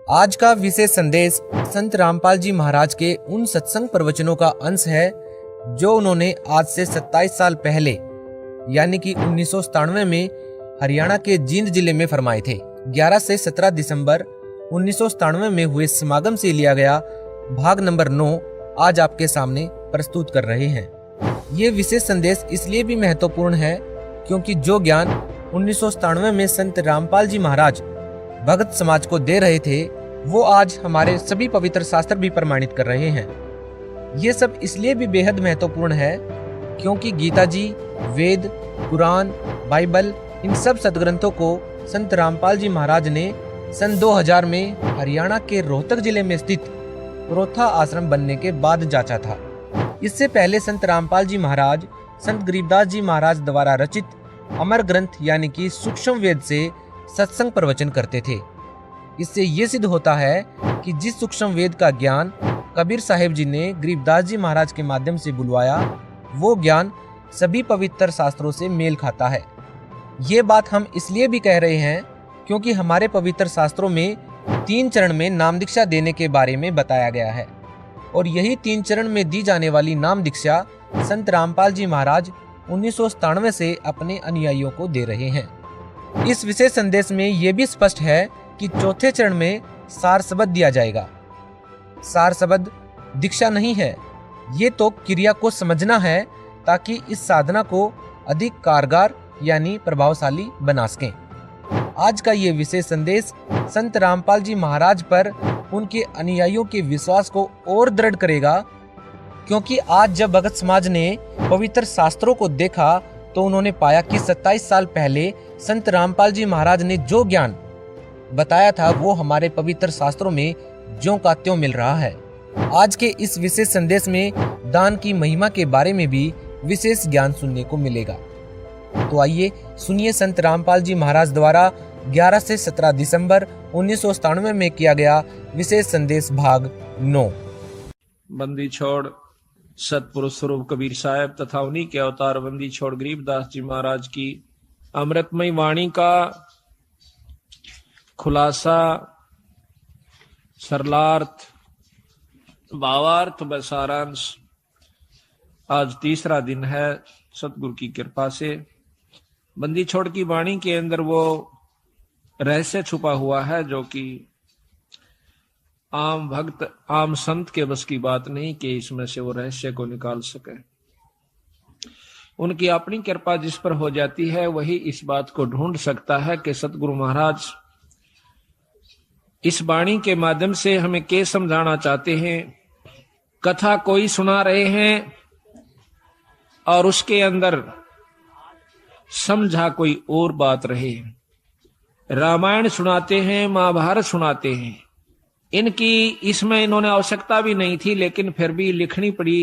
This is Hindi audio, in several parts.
आज का विशेष संदेश संत रामपाल जी महाराज के उन सत्संग प्रवचनों का अंश है जो उन्होंने आज से 27 साल पहले यानी कि 1997 में हरियाणा के जींद जिले में फरमाए थे। 11 से 17 दिसंबर 1997 में हुए समागम से लिया गया भाग नंबर 9 आज आपके सामने प्रस्तुत कर रहे हैं। ये विशेष संदेश इसलिए भी महत्वपूर्ण है क्योंकि जो ज्ञान 1997 में संत रामपाल जी महाराज भगत समाज को दे रहे थे वो आज हमारे सभी पवित्र शास्त्र भी प्रमाणित कर रहे हैं। ये सब इसलिए भी बेहद महत्वपूर्ण है क्योंकि गीता जी, वेद, कुरान, बाइबल इन सब सदग्रंथों को संत रामपाल जी महाराज ने सन 2000 में हरियाणा के रोहतक जिले में स्थित रोथा आश्रम बनने के बाद जांचा था। इससे पहले संत रामपाल जी महाराज संत गरीबदास जी महाराज द्वारा रचित अमर ग्रंथ यानी कि सूक्ष्म वेद से सत्संग प्रवचन करते थे। इससे ये सिद्ध होता है कि जिस सूक्ष्म वेद का ज्ञान कबीर साहिब जी ने गरीबदास जी महाराज के माध्यम से बुलवाया वो ज्ञान सभी पवित्र शास्त्रों से मेल खाता है। ये बात हम इसलिए भी कह रहे हैं क्योंकि हमारे पवित्र शास्त्रों में 3 चरण में नाम दीक्षा देने के बारे में बताया गया है और यही 3 चरण में दी जाने वाली नाम दीक्षा संत रामपाल जी महाराज 1997 से अपने अनुयायियों को दे रहे हैं। इस विशेष संदेश में यह भी स्पष्ट है कि चौथे चरण में सार शब्द दिया जाएगा। सार शब्द दीक्षा नहीं है, ये तो क्रिया को समझना है ताकि इस साधना को अधिक कारगर यानी प्रभावशाली बना सकें। आज का ये विशेष संदेश संत रामपाल जी महाराज पर उनके अनुयायियों के विश्वास को और दृढ़ करेगा क्योंकि आज जब भगत समाज ने पवित्र शास्त्रों को देखा तो उन्होंने पाया कि 27 साल पहले संत रामपाल जी महाराज ने जो ज्ञान बताया था वो हमारे पवित्र शास्त्रों में ज्यों का त्यों मिल रहा है। आज के इस विशेष संदेश में दान की महिमा के बारे में भी विशेष ज्ञान सुनने को मिलेगा। तो आइए सुनिए संत रामपाल जी महाराज द्वारा 11 से 17 दिसंबर 1997 में किया गया विशेष संदेश भाग 9। बंदी छोड़ सतपुरुष स्वरूप कबीर साहब तथा उन्हीं के अवतार बंदी छोड़ गरीबदास जी महाराज की अमृतमयी वाणी का खुलासा, सरलार्थ, भावार्थ व सारांश आज तीसरा दिन है सतगुरु की कृपा से। बंदी छोड़ की वाणी के अंदर वो रहस्य छुपा हुआ है जो कि आम भक्त आम संत के बस की बात नहीं कि इसमें से वो रहस्य को निकाल सके। उनकी अपनी कृपा जिस पर हो जाती है वही इस बात को ढूंढ सकता है कि सतगुरु महाराज इस वाणी के माध्यम से हमें क्या समझाना चाहते हैं। कथा कोई सुना रहे हैं और उसके अंदर समझा कोई और बात रहे। रामायण सुनाते हैं, महाभारत सुनाते हैं, इनकी इसमें इन्होंने आवश्यकता भी नहीं थी लेकिन फिर भी लिखनी पड़ी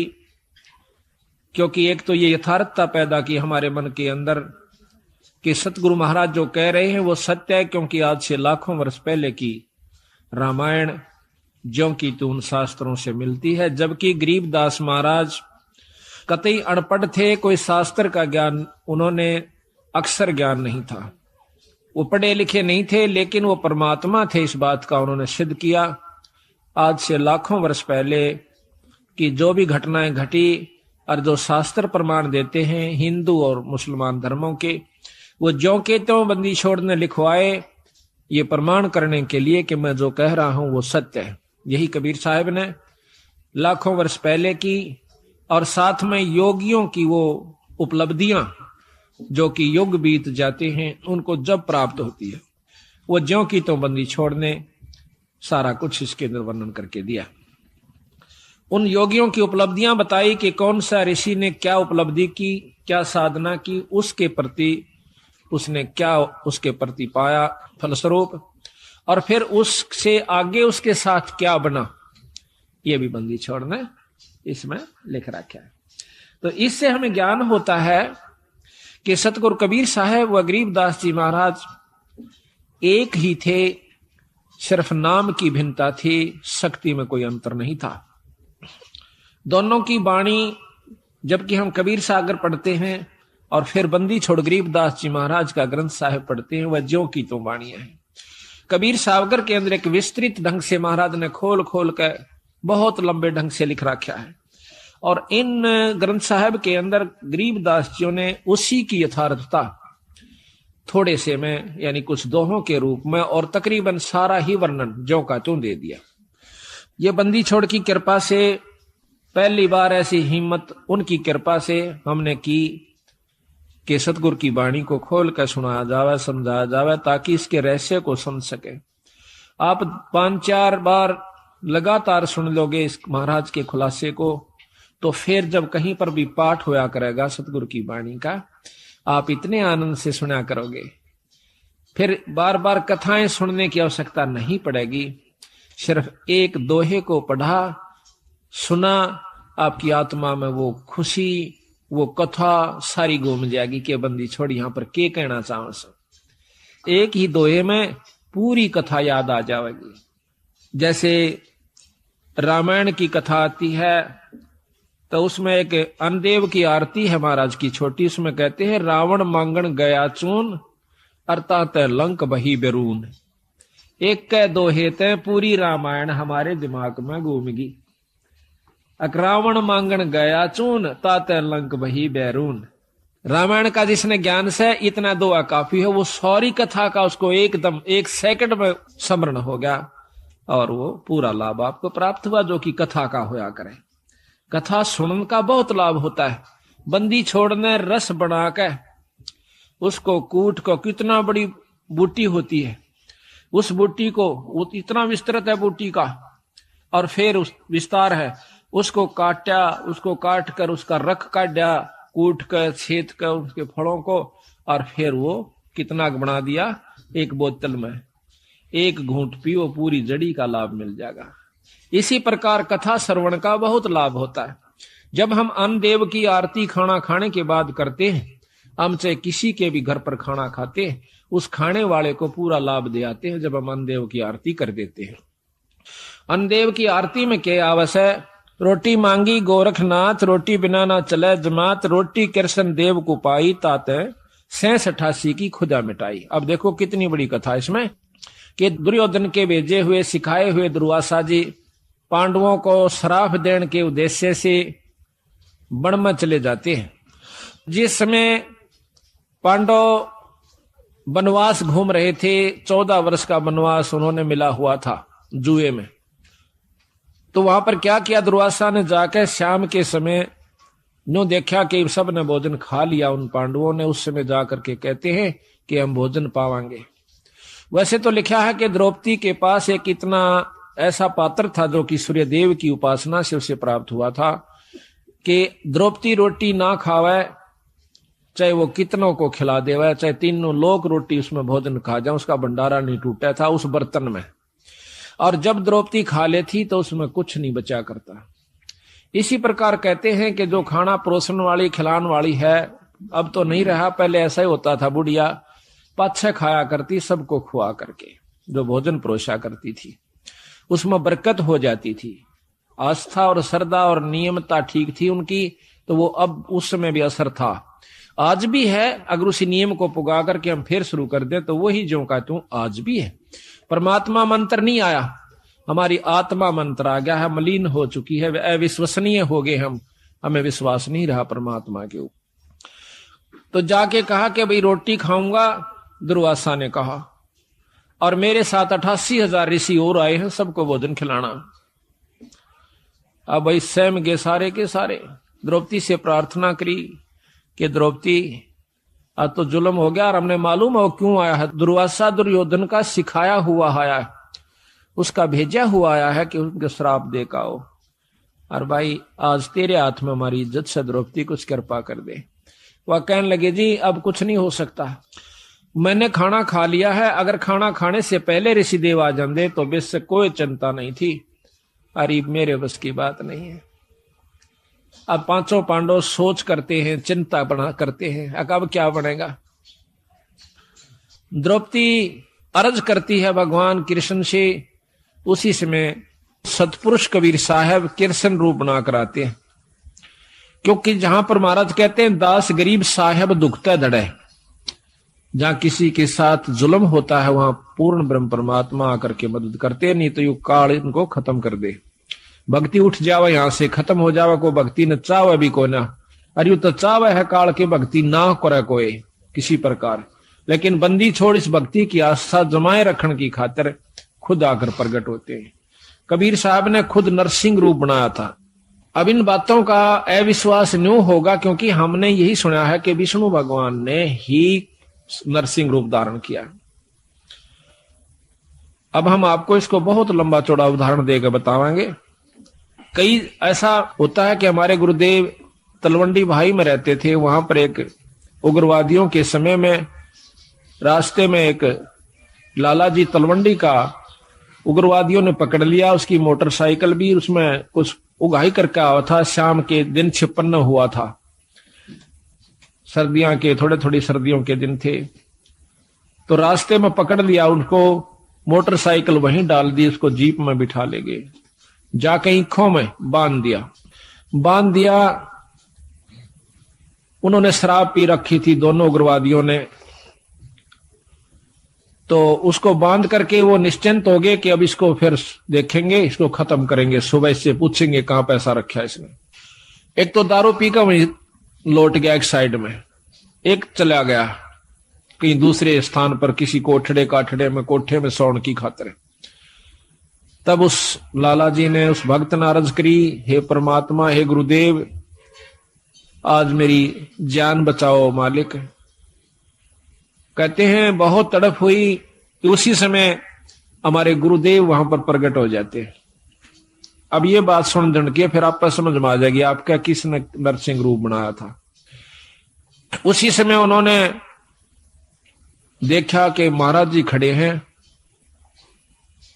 क्योंकि एक तो ये यथार्थता पैदा की हमारे मन के अंदर कि सतगुरु महाराज जो कह रहे हैं वो सत्य है क्योंकि आज से लाखों वर्ष पहले की रामायण ज्यों की त्यों उन शास्त्रों से मिलती है। जबकि गरीबदास महाराज कतई अनपढ़ थे, कोई शास्त्र का ज्ञान उन्होंने अक्षर ज्ञान नहीं था, वो पढ़े लिखे नहीं थे लेकिन वो परमात्मा थे इस बात का उन्होंने सिद्ध किया। आज से लाखों वर्ष पहले की जो भी घटनाएं घटी और जो शास्त्र प्रमाण देते हैं हिंदू और मुसलमान धर्मों के वो ज्यों के त्यों बंदी छोड़ ने लिखवाए ये प्रमाण करने के लिए कि मैं जो कह रहा हूं वो सत्य है। यही कबीर साहब ने लाखों वर्ष पहले की और साथ में योगियों की वो उपलब्धियां जो कि युग बीत जाते हैं उनको जब प्राप्त होती है वो ज्यों की तो बंदी छोड़ने सारा कुछ इसके अंदर वर्णन करके दिया। उन योगियों की उपलब्धियां बताई कि कौन सा ऋषि ने क्या उपलब्धि की, क्या साधना की, उसके प्रति उसने क्या उसके प्रति पाया फलस्वरूप और फिर उससे आगे उसके साथ क्या बना ये भी बंदी छोड़ ने इसमें लिख रखा है। तो इससे हमें ज्ञान होता है कि सतगुरु कबीर साहब व गरीबदास जी महाराज एक ही थे, सिर्फ नाम की भिन्नता थी, शक्ति में कोई अंतर नहीं था। दोनों की वाणी जबकि हम कबीर सागर पढ़ते हैं और फिर बंदी छोड़ गरीबदास जी महाराज का ग्रंथ साहिब पढ़ते हैं वह ज्यों की तो वाणियां हैं। कबीर सावकर के अंदर एक विस्तृत ढंग से महाराज ने खोल खोल कर बहुत लंबे ढंग से लिख रखा है, और इन ग्रंथ साहब के अंदर गरीबदास जी ने उसी की यथार्थता थोड़े से में यानी कुछ दोहों के रूप में और तकरीबन सारा ही वर्णन ज्यों का त्यों दे दिया। ये बंदी छोड़ की कृपा से पहली बार ऐसी हिम्मत उनकी कृपा से हमने की कि सतगुरु की वाणी को खोल कर सुनाया जावे, समझाया जावे, ताकि इसके रहस्य को समझ सके। आप 5-4 बार लगातार सुन लोगे इस महाराज के खुलासे को, तो फिर जब कहीं पर भी पाठ होया करेगा सतगुरु की वाणी का, आप इतने आनंद से सुना करोगे, फिर बार बार कथाएं सुनने की आवश्यकता नहीं पड़ेगी। सिर्फ एक दोहे को पढ़ा सुना, आपकी आत्मा में वो खुशी, वो कथा सारी घूम जाएगी कि बंदी छोड़ यहां पर के कहना चाहो सो। एक ही दोहे में पूरी कथा याद आ जाएगी। जैसे रामायण की कथा आती है तो उसमें एक अनदेव की आरती है महाराज की छोटी, उसमें कहते हैं रावण मांगण गया चून अर्थात लंक बही बेरून। एक कह दो हेते पूरी रामायण हमारे दिमाग में घूमगी। रावण मांगण गया चून ताते लंक बही बैरून। रामायण का जिसने ज्ञान से इतना दुआ काफी है, वो सारी कथा का उसको एकदम 1 सेकंड में स्मरण हो गया और वो पूरा लाभ आपको प्राप्त हुआ जो कि कथा का होया करे। कथा सुनने का बहुत लाभ होता है। बंदी छोड़ने रस बना के उसको कूट को, कितना बड़ी बूटी होती है, उस बूटी को वो इतना विस्तृत है बूटी का, और फिर उस विस्तार है, उसको काटा, उसको काट कर उसका रख काटा, कूट कर छेद कर उसके फलों को, और फिर वो कितना बना दिया, एक बोतल में 1 घूंट पियो, पूरी जड़ी का लाभ मिल जाएगा। इसी प्रकार कथा श्रवण का बहुत लाभ होता है। जब हम अन्नदेव की आरती खाना खाने के बाद करते हैं, हम चाहे किसी के भी घर पर खाना खाते हैं, उस खाने वाले को पूरा लाभ दे आते हैं जब हम अन्नदेव की आरती कर देते हैं। अन्नदेव की आरती में क्या आवश्यक? रोटी मांगी गोरखनाथ, रोटी बिना ना चले जमात, रोटी कृष्ण देव को पाई ताते 86 की खुदा मिटाई। अब देखो कितनी बड़ी कथा इसमें, कि दुर्योधन के भेजे हुए सिखाए हुए दुर्वासा जी पांडवों को श्राप देने के उद्देश्य से वन में चले जाते हैं। जिस समय पांडव वनवास घूम रहे थे, 14 वर्ष का वनवास उन्होंने मिला हुआ था जुए में, तो वहां पर क्या किया दुर्वासा ने, जाकर शाम के समय नो देखा कि सब ने भोजन खा लिया उन पांडवों ने, उस समय जाकर के कहते हैं कि हम भोजन पावांगे। वैसे तो लिखा है कि द्रौपदी के पास एक इतना ऐसा पात्र था जो कि सूर्यदेव की उपासना से उसे प्राप्त हुआ था, कि द्रौपदी रोटी ना खावे, चाहे वो कितनों को खिला देवे, चाहे 3 लोग रोटी उसमें भोजन खा जाए, उसका भंडारा नहीं टूटा था उस बर्तन में। और जब द्रौपदी खा लेती तो उसमें कुछ नहीं बचा करता। इसी प्रकार कहते हैं कि जो खाना परोसन वाली खिलाने वाली है, अब तो नहीं रहा, पहले ऐसा ही होता था, बुढ़िया पाछे खाया करती सबको खुआ करके, जो भोजन परोसा करती थी उसमें बरकत हो जाती थी। आस्था और श्रद्धा और नियमता ठीक थी उनकी, तो वो अब उस समय भी असर था, आज भी है। अगर उसी नियम को पुगा करके हम फिर शुरू कर दें तो वही ज्यों का त्यों आज भी है। परमात्मा मंत्र नहीं आया, हमारी आत्मा मंत्र आ गया है, मलिन हो चुकी है, अविश्वसनीय हो गए हम, हमें विश्वास नहीं रहा परमात्मा के ऊपर। तो जाके कहा कि भाई रोटी खाऊंगा, दुर्वासा ने कहा, और मेरे साथ 88,000 ऋषि और आए हैं, सबको भोजन खिलाना। अब भाई स्वयं गए सारे के सारे, द्रौपदी से प्रार्थना करी कि द्रौपदी आज तो जुल्म हो गया, और हमने मालूम हो क्यों आया है, दुर्वासा दुर्योधन का सिखाया हुआ आया है, उसका भेजा हुआ आया है कि उनके श्राप दे का हो, और भाई आज तेरे हाथ में हमारी इज्जत से द्रौपदी कुछ कृपा कर दे। वह कहने लगे जी अब कुछ नहीं हो सकता, मैंने खाना खा लिया है, अगर खाना खाने से पहले ऋषिदेव आ जाते तो बेस से कोई चिंता नहीं थी, अरे मेरे बस की बात नहीं है। अब 5 पांडव सोच करते हैं, चिंता बना करते हैं, अब क्या बनेगा। द्रौपदी अर्ज करती है भगवान कृष्ण से। उसी समय सतपुरुष कबीर साहब कृष्ण रूप बना कर आते हैं, क्योंकि जहां पर महाराज कहते हैं दास गरीब साहब दुखता धड़े, जहां किसी के साथ जुल्म होता है वहां पूर्ण ब्रह्म परमात्मा आकर के मदद करते, नहीं तो यू काल इनको खत्म कर दे। भक्ति उठ जावे यहां से, खत्म हो जावे, को भक्ति न चावे भी को ना। अरे यू तो चावे है काल के भक्ति ना करे कोई किसी प्रकार, लेकिन बंदी छोड़ इस भक्ति की आस्था जमाए रखने की खातिर खुद आकर प्रकट होते हैं। कबीर साहब ने खुद नरसिंह रूप बनाया था। अब इन बातों का अविश्वास न्यों होगा क्योंकि हमने यही सुना है कि विष्णु भगवान ने ही नरसिंह रूप धारण किया। अब हम आपको इसको बहुत लंबा चौड़ा उदाहरण देकर बताएंगे। कई ऐसा होता है कि हमारे गुरुदेव तलवंडी भाई में रहते थे, वहां पर एक उग्रवादियों के समय में रास्ते में एक लाला जी तलवंडी का उग्रवादियों ने पकड़ लिया। उसकी मोटरसाइकिल भी, उसमें कुछ उगाही करके आया था। शाम के दिन 56 हुआ था, सर्दियों के थोड़ी सर्दियों के दिन थे। तो रास्ते में पकड़ लिया उनको, मोटरसाइकिल वहीं डाल दी, उसको जीप में बिठा ले गए, जाके ईंखों में बांध दिया। उन्होंने शराब पी रखी थी दोनों उग्रवादियों ने, तो उसको बांध करके वो निश्चिंत हो गए कि अब इसको फिर देखेंगे, इसको खत्म करेंगे, सुबह से पूछेंगे कहां पैसा रखा है इसने। एक तो दारू पी कर वहीं लौट गया एक साइड में, एक चला गया कहीं दूसरे स्थान पर किसी कोठड़े काठड़े में, कोठे में सोने की खातिर। तब उस लाला जी ने उस भक्त ने अर्ज करी, हे परमात्मा, हे गुरुदेव, आज मेरी जान बचाओ मालिक। कहते हैं बहुत तड़प हुई, उसी समय हमारे गुरुदेव वहां पर प्रकट हो जाते हैं। अब ये बात सुन जन के फिर आप पर समझ में आ जाएगी आपका किसने नरसिंह रूप बनाया था। उसी समय उन्होंने देखा कि महाराज जी खड़े हैं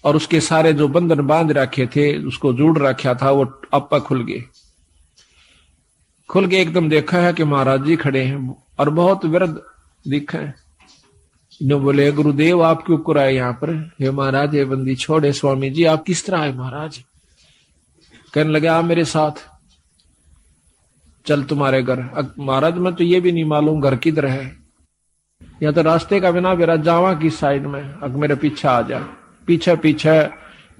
और उसके सारे जो बंधन बांध रखे थे, उसको जोड़ रखा था, वो आपा खुल गए। एकदम देखा है कि महाराज जी खड़े हैं और बहुत विरध दिखा है। बोले, गुरुदेव आप क्यों कर आए यहाँ पर? हे महाराज, ये बंदी छोड़े। स्वामी जी आप किस तरह आए महाराज? कहने लगे आप मेरे साथ चल तुम्हारे घर। महाराज मैं तो ये भी नहीं मालूम घर किधर है, या तो रास्ते का बिना मेरा जावा की साइड में, अब मेरे पीछे आ जा। पीछे पीछे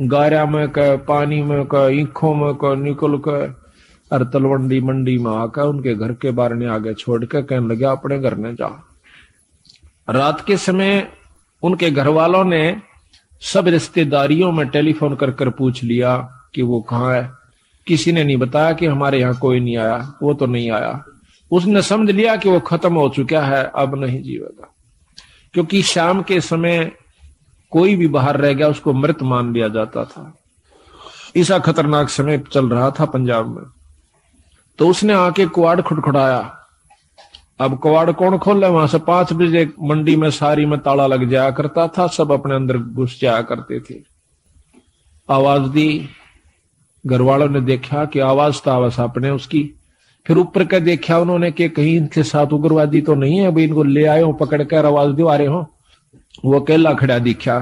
गारा में का, पानी में का, ईंखों में का निकल कर और तलवंडी मंडी में आकर उनके घर के बारे ने आगे छोड़ के कहने लगे अपने घर ने जा। रात के समय उनके घर वालों ने सब रिश्तेदारियों में टेलीफोन कर कर पूछ लिया कि वो कहाँ है। किसी ने नहीं बताया कि हमारे यहाँ कोई नहीं आया, वो तो नहीं आया। उसने समझ लिया कि वो खत्म हो चुका है, अब नहीं जीवेगा, क्योंकि शाम के समय कोई भी बाहर रह गया उसको मृत मान लिया जाता था। ऐसा खतरनाक समय चल रहा था पंजाब में। तो उसने आके कुआड़ खुटखुटाया। अब कुआड़ कौन खोले? वहां से 5 बजे मंडी में सारी में ताला लग जाया करता था, सब अपने अंदर घुस जाया करते थे। आवाज दी, घर वालों ने देखा कि आवाज तो आवाज अपने उसकी। फिर ऊपर का देखा उन्होंने कि कहीं इनके साथ उग्रवादी तो नहीं है, अभी इनको ले आए हो पकड़ कर, आवाज दिवा रहे हो। वो अकेला खड़ा दिखा।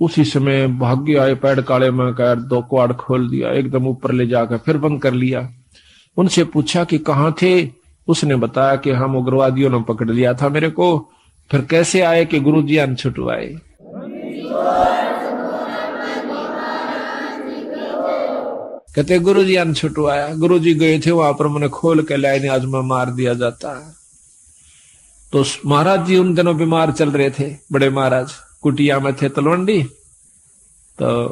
उसी समय भाग्य आए पैड काले में कर 2 कुआड़ खोल दिया, एकदम ऊपर ले जाकर फिर बंद कर लिया। उनसे पूछा कि कहाँ थे? उसने बताया कि हम उग्रवादियों ने पकड़ लिया था मेरे को। फिर कैसे आए? कि गुरुजी अन छुटवाए। कहते गुरुजी अन छुटवाया। गुरुजी गए थे वहां पर, मैंने खोल के लाए, आज मैं मार दिया जाता है। तो महाराज जी उन दिनों बीमार चल रहे थे, बड़े महाराज कुटिया में थे तलवंडी। तो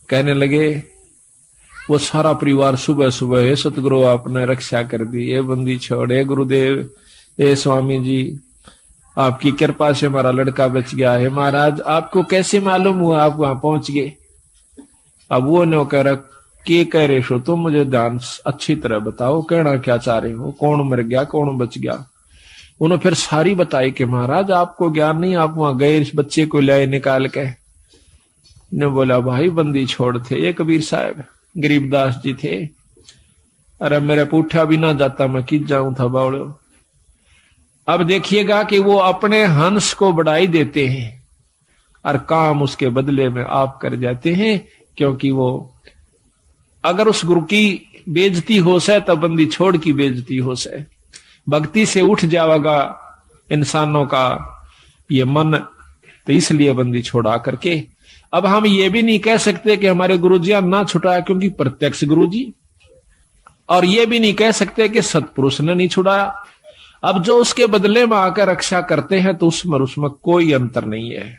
कहने लगे वो सारा परिवार सुबह सुबह, हे सतगुरु आपने रक्षा कर दी, ये बंदी छोड़े गुरुदेव, हे स्वामी जी आपकी कृपा से हमारा लड़का बच गया है। महाराज आपको कैसे मालूम हुआ आप वहां पहुंच गए? अब वो न कह रहा के कह रहे हो तुम, मुझे ध्यान अच्छी तरह बताओ, कहना क्या चाह रहे हो, कौन मर गया कौन बच गया? उन्होंने फिर सारी बताई कि महाराज आपको ज्ञान नहीं, आप वहां गए इस बच्चे को लाए निकाल के। ने बोला भाई बंदी छोड़ थे ये कबीर साहब, गरीबदास जी थे। अरे मेरे पूठा भी ना जाता, मैं किस जाऊं था बावड़ो। अब देखिएगा कि वो अपने हंस को बढ़ाई देते हैं और काम उसके बदले में आप कर जाते हैं, क्योंकि वो अगर उस गुरु की बेइज्जती हो से तब बंदी छोड़ की बेइज्जती हो से। भक्ति से उठ जाएगा इंसानों का ये मन, तो इसलिए बंदी छोड़ा करके अब हम ये भी नहीं कह सकते कि हमारे गुरुजियां ना छुड़ाया, क्योंकि प्रत्यक्ष गुरुजी, और ये भी नहीं कह सकते कि सतपुरुष ने नहीं छुड़ाया। अब जो उसके बदले में आकर रक्षा करते हैं तो उसमें कोई अंतर नहीं है,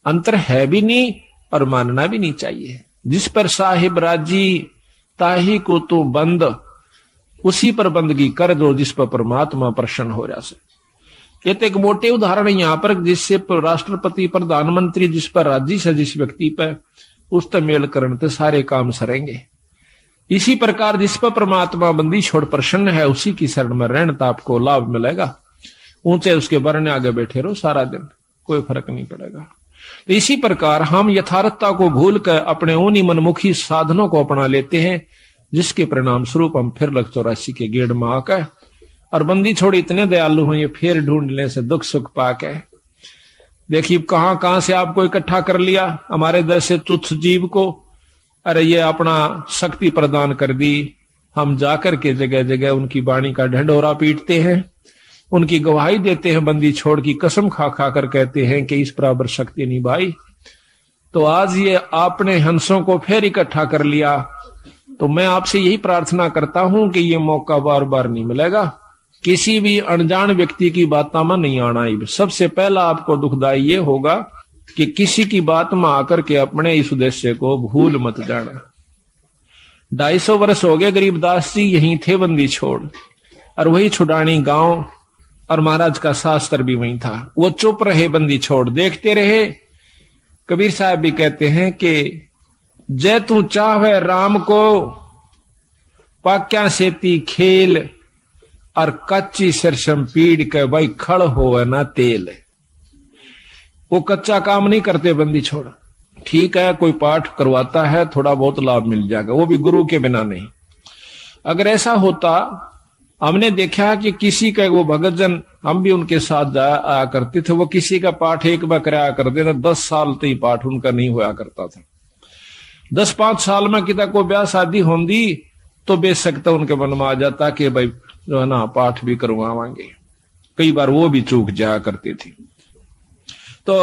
अंतर है भी नहीं और मानना भी नहीं चाहिए। जिस पर साहिब राजी ताही को तू बंद, उसी पर बंदगी कर दो जिस पर परमात्मा प्रसन्न हो जाए। ये तो एक मोटे उदाहरण है यहाँ पर, जिससे राष्ट्रपति प्रधानमंत्री जिस पर राजी से जिस व्यक्ति पर उस तक मेल करने तो सारे काम सरेंगे। इसी प्रकार जिस पर परमात्मा बंदी छोड़ प्रसन्न है उसी की शरण में रहने तो आपको लाभ मिलेगा। ऊंचे उसके बरने आगे बैठे रहो सारा दिन, कोई फर्क नहीं पड़ेगा। तो इसी प्रकार हम यथार्थता को भूल कर अपने उन्हीं मनमुखी साधनों को अपना लेते हैं, जिसके परिणाम स्वरूप हम फिर 84 के गेड़ में आकर और बंदी छोड़ी इतने दयालु हुए फिर ढूंढने से दुख सुख पाके। देखिए कहां कहां से आपको इकट्ठा कर लिया, हमारे दर से तुच्छ जीव को, अरे ये अपना शक्ति प्रदान कर दी। हम जाकर के जगह जगह उनकी वाणी का ढंढोरा पीटते हैं, उनकी गवाही देते हैं, बंदी छोड़ की कसम खा खा कर कहते हैं कि इस बराबर शक्ति नहीं भाई। तो आज ये आपने हंसों को फिर इकट्ठा कर लिया, तो मैं आपसे यही प्रार्थना करता हूं कि ये मौका बार बार नहीं मिलेगा। किसी भी अनजान व्यक्ति की बातों में नहीं आना। सबसे पहला आपको दुखदाई ये होगा कि किसी की बात में आकर के अपने इस उद्देश्य को भूल मत जाना। 250 वर्ष हो गए गरीबदास जी यहीं थे बंदी छोड़, और वही छुड़ानी गांव, और महाराज का शास्त्र भी वहीं था। वो चुप रहे, बंदी छोड़ देखते रहे। कबीर साहब भी कहते हैं कि जय तू चाहे राम को पाक्या सेती खेल, और कच्ची सरसम पीड़ के भाई खड़ हो ना तेल। वो कच्चा काम नहीं करते बंदी छोड़। ठीक है कोई पाठ करवाता है, थोड़ा बहुत लाभ मिल जाएगा, वो भी गुरु के बिना नहीं। अगर ऐसा होता, हमने देखा कि किसी का वो भगत जन, हम भी उनके साथ आया करते थे, वो किसी का पाठ एक बार कराया करते थे, 10 साल तक ही पाठ उनका नहीं होया करता था। 10-5 साल में किता कोई ब्याह शादी होंगी तो बेशक तो उनके मन में आ जाता कि भाई जो है ना पाठ भी करवावांगे। कई बार वो भी चूक जाया करती थी। तो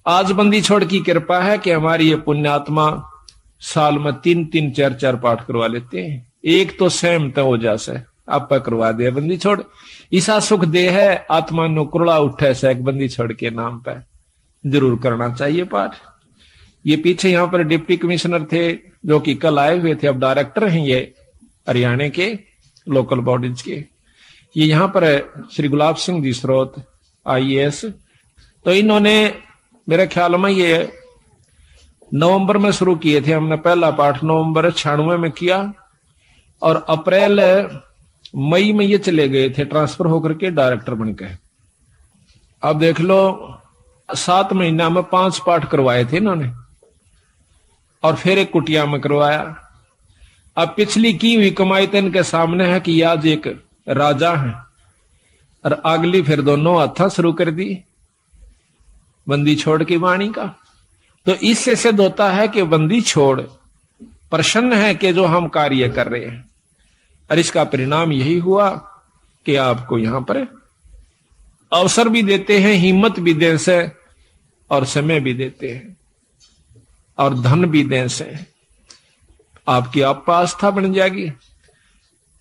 आज बंदी छोड़ की कृपा है कि हमारी ये पुण्यात्मा साल में 3-3, 4-4 पाठ करवा लेते हैं। एक तो सहमत हो जासे आप करवा दे बंदी छोड़, ईसा सुख दे है आत्मा नो कुरड़ा उठे से एक बंदी छोड़ के नाम पे जरूर करना चाहिए पाठ। ये पीछे यहाँ पर डिप्टी कमिश्नर थे जो कि कल आए हुए थे, अब डायरेक्टर हैं ये हरियाणा के लोकल बॉडीज के। ये यहाँ पर श्री गुलाब सिंह जी स्रोत IAS, तो इन्होंने मेरे ख्याल में ये नवंबर में शुरू किए थे। हमने पहला पाठ नवंबर 96 में किया और अप्रैल मई में ये चले गए थे ट्रांसफर होकर के डायरेक्टर बनकर। अब देख लो 7 महीना में 5 पाठ करवाए थे इन्होंने, और फिर एक कुटिया में करवाया। अब पिछली की हुई कमाई तो इनके सामने है कि आज एक राजा है, और अगली फिर दोनों हाथा शुरू कर दी बंदी छोड़ की वाणी का। तो इससे सिद्ध होता है कि बंदी छोड़ प्रसन्न है कि जो हम कार्य कर रहे हैं, और इसका परिणाम यही हुआ कि आपको यहां पर अवसर भी देते हैं, हिम्मत भी दें से, और समय भी देते हैं, और धन भी दें से आपकी आस्था बन जाएगी।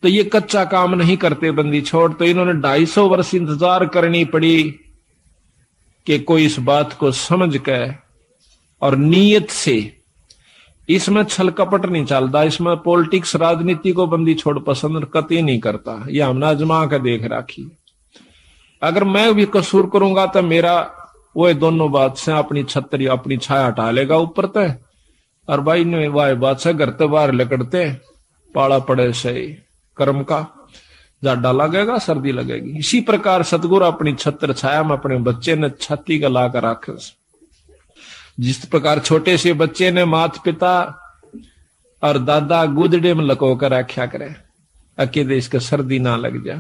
तो ये कच्चा काम नहीं करते बंदी छोड़। तो इन्होंने 250 वर्ष इंतजार करनी पड़ी कि कोई इस बात को समझ कर और नीयत से, इसमें छल कपट नहीं चलता, इसमें पॉलिटिक्स राजनीति को बंदी छोड़ पसंद कतई नहीं करता। यह हमने आजमा कर देख राखी। अगर मैं भी कसूर करूंगा तो मेरा वो दोनों बात से अपनी छतरी अपनी छाया हटा लेगा ऊपर तय, और भाई ने वाह बात से घर ते बाहर लकड़ते पाला पड़े से कर्म का जाडा लगेगा, सर्दी लगेगी। इसी प्रकार सतगुरु अपनी छत्र छाया में अपने बच्चे ने छाती का ला कर रखे। जिस प्रकार छोटे से बच्चे ने माता पिता और दादा गुदड़े में लको कर रखा करे अकेले इसका सर्दी ना लग जा,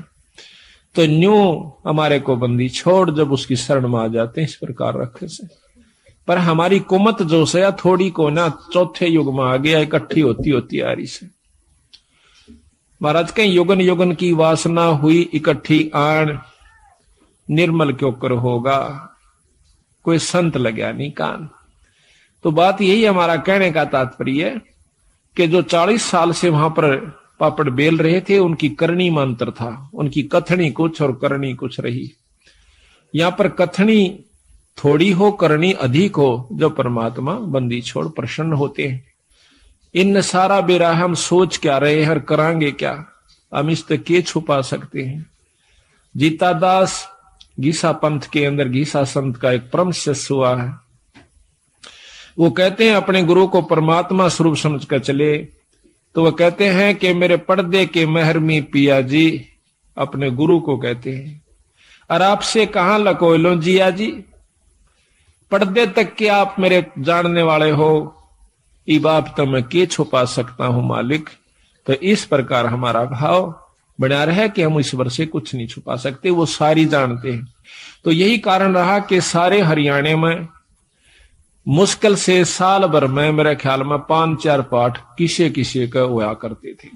तो न्यू हमारे को बंदी छोड़ जब उसकी शरण में आ जाते हैं इस प्रकार रखे से। पर हमारी कुमत जो से थोड़ी को ना चौथे युग में आ गया, इकट्ठी होती होती आ रही से। महाराज कहीं युगन युगन की वासना हुई इकट्ठी आन, निर्मल क्यों कर होगा कोई संत लगा नहीं कान। तो बात यही हमारा कहने का तात्पर्य है कि जो 40 साल से वहां पर पापड़ बेल रहे थे, उनकी करनी में अंतर था। उनकी कथनी कुछ और करनी कुछ रही। यहां पर कथनी थोड़ी हो, करनी अधिक हो, जो परमात्मा बंदी छोड़ प्रसन्न होते हैं। इन सारा बेरा हम सोच क्या रहे हैं और करांगे क्या, हम इस तक के छुपा सकते हैं। जीता दास गीसा पंथ के अंदर गीसा संत का एक परम शिष्य हुआ है। वो कहते हैं अपने गुरु को परमात्मा स्वरूप समझकर चले। तो वो कहते हैं कि मेरे पर्दे के महरमी पिया जी, अपने गुरु को कहते हैं, और आपसे कहां लको लो जिया जी, पर्दे तक के आप मेरे जानने वाले हो, ई बाप तो मैं के छुपा सकता हूं मालिक। तो इस प्रकार हमारा भाव बना रहा है कि हम ईश्वर से कुछ नहीं छुपा सकते, वो सारी जानते हैं। तो यही कारण रहा कि सारे हरियाणा में मुश्किल से साल भर में मेरे ख्याल में 5-4 पाठ किसे किसे का हुआ करते थे।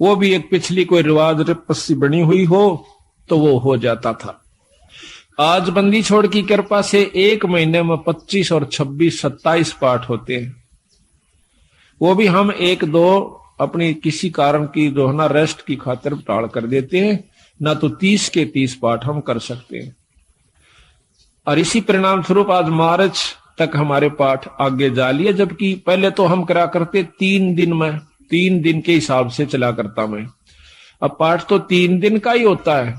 वो भी एक पिछली कोई रिवाज रिपस्सी बनी हुई हो तो वो हो जाता था। आज बंदी छोड़ की कृपा से एक महीने में 25 और 26, 27 पाठ होते हैं। वो भी हम 1-2 अपनी किसी कारण की जो है ना रेस्ट की खातिर टाल कर देते हैं, ना तो 30 के 30 पाठ हम कर सकते हैं। और इसी परिणाम स्वरूप आज मार्च तक हमारे पाठ आगे जा लिए, जबकि पहले तो हम करा करते 3 दिन में, 3 दिन के हिसाब से चला करता मैं। अब पाठ तो 3 दिन का ही होता है,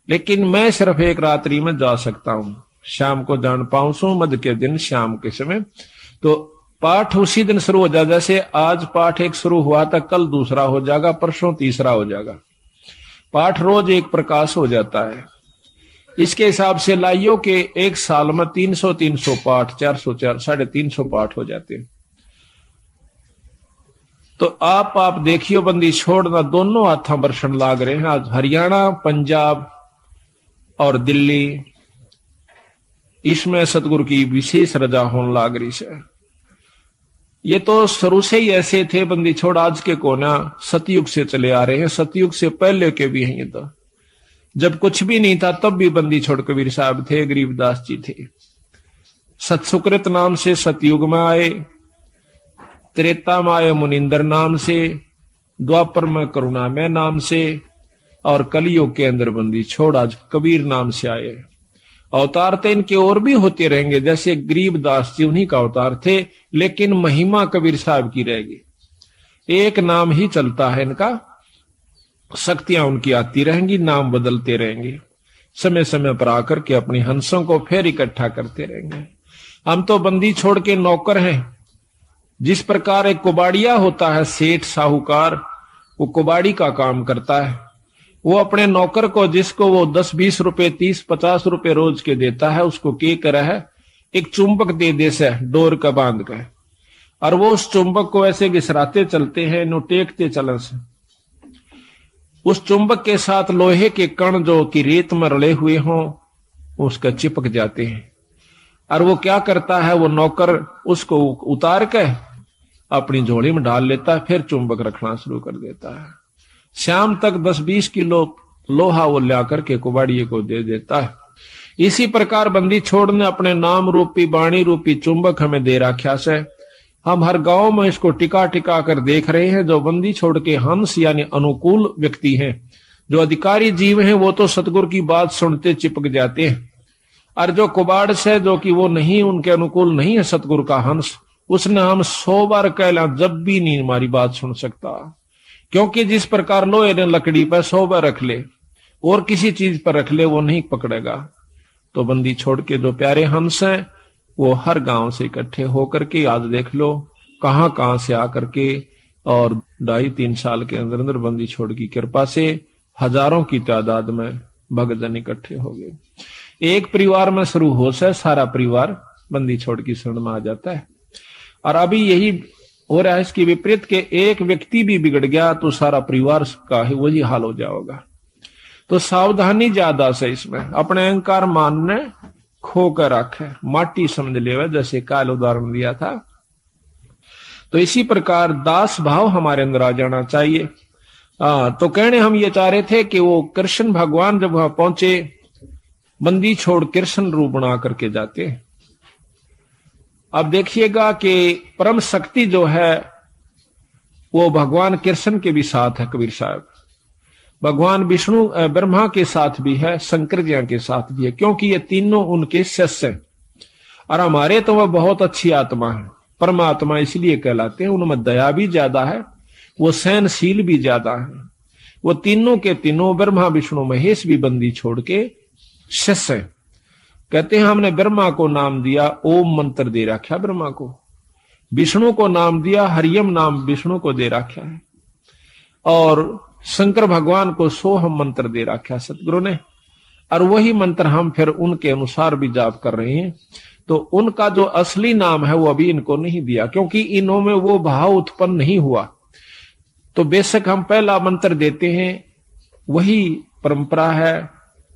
लेकिन मैं सिर्फ एक रात्रि में जा सकता हूं। शाम को जान पाऊं सो मध्य के दिन शाम के समय, तो पाठ उसी दिन शुरू हो जाए। जैसे आज पाठ एक शुरू हुआ था, कल दूसरा हो जाएगा, परसों तीसरा हो जाएगा। पाठ रोज एक प्रकाश हो जाता है। इसके हिसाब से लाइयो के एक साल में 300 पाठ, 400, 350 पाठ हो जाते हैं। तो आप देखियो बंदी छोड़ना दोनों हाथों बरसन लाग रहे हैं। आज हरियाणा, पंजाब और दिल्ली, इसमें सतगुरु की विशेष रजा होने लाग रही है। ये तो शुरू से ही ऐसे थे बंदी छोड़, आज के कोना सतयुग से चले आ रहे हैं। सतयुग से पहले के भी हैं। ये तो जब कुछ भी नहीं था तब भी बंदी छोड़ कबीर साहब थे, गरीबदास जी थे। सतसुकृत नाम से सतयुग में आए, त्रेता में आए मुनिंदर नाम से, द्वापर में करुणामय नाम से, और कलयुग के अंदर बंदी छोड़ आज कबीर नाम से आए। अवतार तो इनके और भी होते रहेंगे, जैसे गरीबदास जी उन्हीं का अवतार थे, लेकिन महिमा कबीर साहब की रहेगी। एक नाम ही चलता है इनका, शक्तियां उनकी आती रहेंगी, नाम बदलते रहेंगे, समय समय पर आकर के अपनी हंसों को फिर इकट्ठा करते रहेंगे। हम तो बंदी छोड़ के नौकर हैं। जिस प्रकार एक कुबाड़िया होता है, सेठ साहूकार, वो कुबाड़ी का काम करता है। वो अपने नौकर को, जिसको वो 10-20 रुपए, 30-50 रुपए रोज के देता है, उसको क्या करा है, एक चुंबक दे दे से डोर का बांध कर, और वो उस चुंबक को ऐसे घिसराते चलते हैं, नो टेकते चलन से। उस चुंबक के साथ लोहे के कण जो कि रेत में रले हुए हों उसका चिपक जाते हैं। और वो क्या करता है, वो नौकर उसको उतार के अपनी झोली में डाल लेता है, फिर चुंबक रखना शुरू कर देता है। शाम तक 10-20 किलो लोहा वो ला करके कुबाड़िए को दे देता है। इसी प्रकार बंदी छोड़ ने अपने नाम रूपी, वाणी रूपी चुंबक हमें दे रखा से। हम हर गांव में इसको टिका टिका कर देख रहे हैं। जो बंदी छोड़ के हंस यानी अनुकूल व्यक्ति हैं, जो अधिकारी जीव हैं, वो तो सतगुरु की बात सुनते चिपक जाते हैं। और जो कुबाड़ से, जो कि वो नहीं, उनके अनुकूल नहीं है सतगुरु का हंस, उसने हम 100 बार कहला जब भी नहीं हमारी बात सुन सकता। क्योंकि जिस प्रकार लोहे ने लकड़ी पर 100 बार रख ले और किसी चीज पर रख ले, वो नहीं पकड़ेगा। तो बंदी छोड़ के जो प्यारे हंस हैं, वो हर गांव से इकट्ठे होकर के, आज देख लो कहां से आकर के, और 2.5-3 साल के अंदर अंदर बंदी छोड़ की कृपा से हजारों की तादाद में भक्तजन इकट्ठे हो गए। एक परिवार में शुरू हो से सारा परिवार बंदी छोड़ की शरण में आ जाता है। और अभी यही हो रहा है इसके विपरीत के एक व्यक्ति भी बिगड़ गया तो सारा परिवार का ही वही हाल हो जाएगा। तो सावधानी ज्यादा से इसमें, अपने अहंकार मानने खो कर रखे, माटी समझ लेवे, जैसे काल उदाहरण दिया था। तो इसी प्रकार दास भाव हमारे अंदर आ जाना चाहिए। तो कहने हम ये चाह रहे थे कि वो कृष्ण भगवान जब वहां पहुंचे, बंदी छोड़ कृष्ण रूप बना करके जाते हैं। अब देखिएगा कि परम शक्ति जो है वो भगवान कृष्ण के भी साथ है कबीर साहब, भगवान विष्णु ब्रह्मा के साथ भी है, शंकर जी के साथ भी है, क्योंकि ये तीनों उनके शिष्य हैं। और हमारे तो वह बहुत अच्छी आत्मा है, परमात्मा इसलिए कहलाते हैं, उनमें दया भी ज्यादा है, वो सहनशील भी ज्यादा है। वो तीनों के तीनों ब्रह्मा विष्णु महेश भी बंदी छोड़ के शिष्य हैं। कहते हैं हमने ब्रह्मा को नाम दिया, ओम मंत्र दे रखा ब्रह्मा को, विष्णु को नाम दिया, हरियम नाम विष्णु को दे रखा है, और शंकर भगवान को सोहम मंत्र दे रखा सतगुरु ने, और वही मंत्र हम फिर उनके अनुसार भी जाप कर रहे हैं। तो उनका जो असली नाम है वो अभी इनको नहीं दिया, क्योंकि इन्हों में वो भाव उत्पन्न नहीं हुआ। तो बेशक हम पहला मंत्र देते हैं, वही परंपरा है।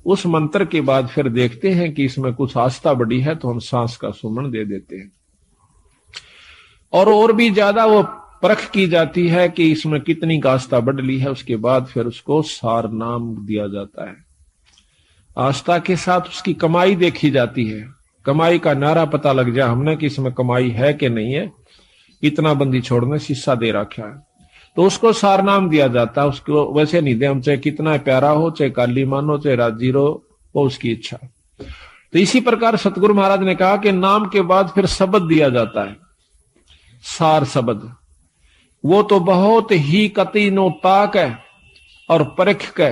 उस मंत्र के बाद फिर देखते हैं कि इसमें कुछ आस्था बढ़ी है तो हम सांस का सुमन दे देते हैं, और भी ज्यादा वो परख की जाती है कि इसमें कितनी आस्था बढ़ ली है। उसके बाद फिर उसको सार नाम दिया जाता है। आस्था के साथ उसकी कमाई देखी जाती है, कमाई का नारा पता लग जाए हमने कि इसमें कमाई है कि नहीं है, इतना बंदी छोड़ने शीशा दे रखा है, तो उसको सार नाम दिया जाता है। उसको वैसे नहीं दे हम, चाहे कितना प्यारा हो, चाहे काली मानो, चाहे राजी हो, वो उसकी इच्छा। तो इसी प्रकार सतगुरु महाराज ने कहा कि नाम के बाद फिर शब्द दिया जाता है, सार शब्द। वो तो बहुत ही कतीनो ताक है और परख के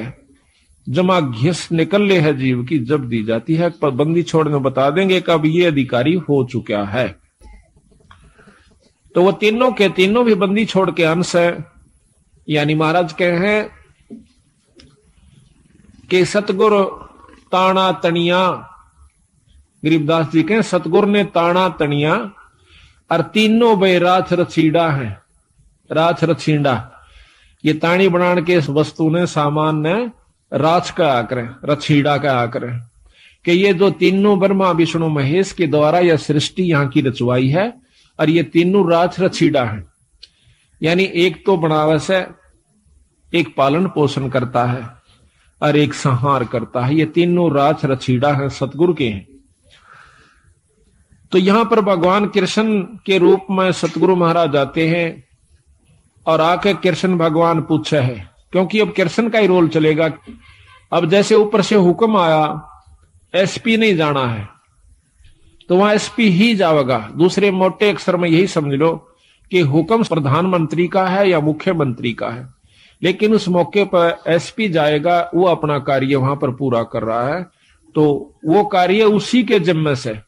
जमा घिस निकल ले है जीव की, जब दी जाती है। पर बंदी छोड़ने बता देंगे कब ये अधिकारी हो चुका है। तो वो तीनों के तीनों भी बंदी छोड़ के अंश है। यानी महाराज कहे हैं कि सतगुरु ताना तनिया, गरीबदास जी कहें सतगुरु ने ताना तनिया, और तीनों बे राछ रछीड़ा है। राछ रछीड़ा ये ताणी बनाने के वस्तु ने, सामान ने राछ का आकर, रछीड़ा का आकर, कि ये जो तीनों ब्रह्मा विष्णु महेश के द्वारा यह सृष्टि यहाँ की रचवाई है, और ये तीनों राछ रछीड़ा है। यानी एक तो बनावस है, एक पालन पोषण करता है, और एक संहार करता है। ये तीनों राछ रछीड़ा है, सतगुरु के हैं। तो यहां पर भगवान कृष्ण के रूप में सतगुरु महाराज आते हैं, और आके कृष्ण भगवान पूछे है, क्योंकि अब कृष्ण का ही रोल चलेगा। अब जैसे ऊपर से हुक्म आया, एसपी नहीं जाना है तो वहां एसपी ही जाएगा। दूसरे मोटे अक्षर में यही समझ लो कि हुक्म प्रधानमंत्री का है या मुख्यमंत्री का है, लेकिन उस मौके पर एसपी जाएगा, वो अपना कार्य वहां पर पूरा कर रहा है, तो वो कार्य उसी के जिम्मे से,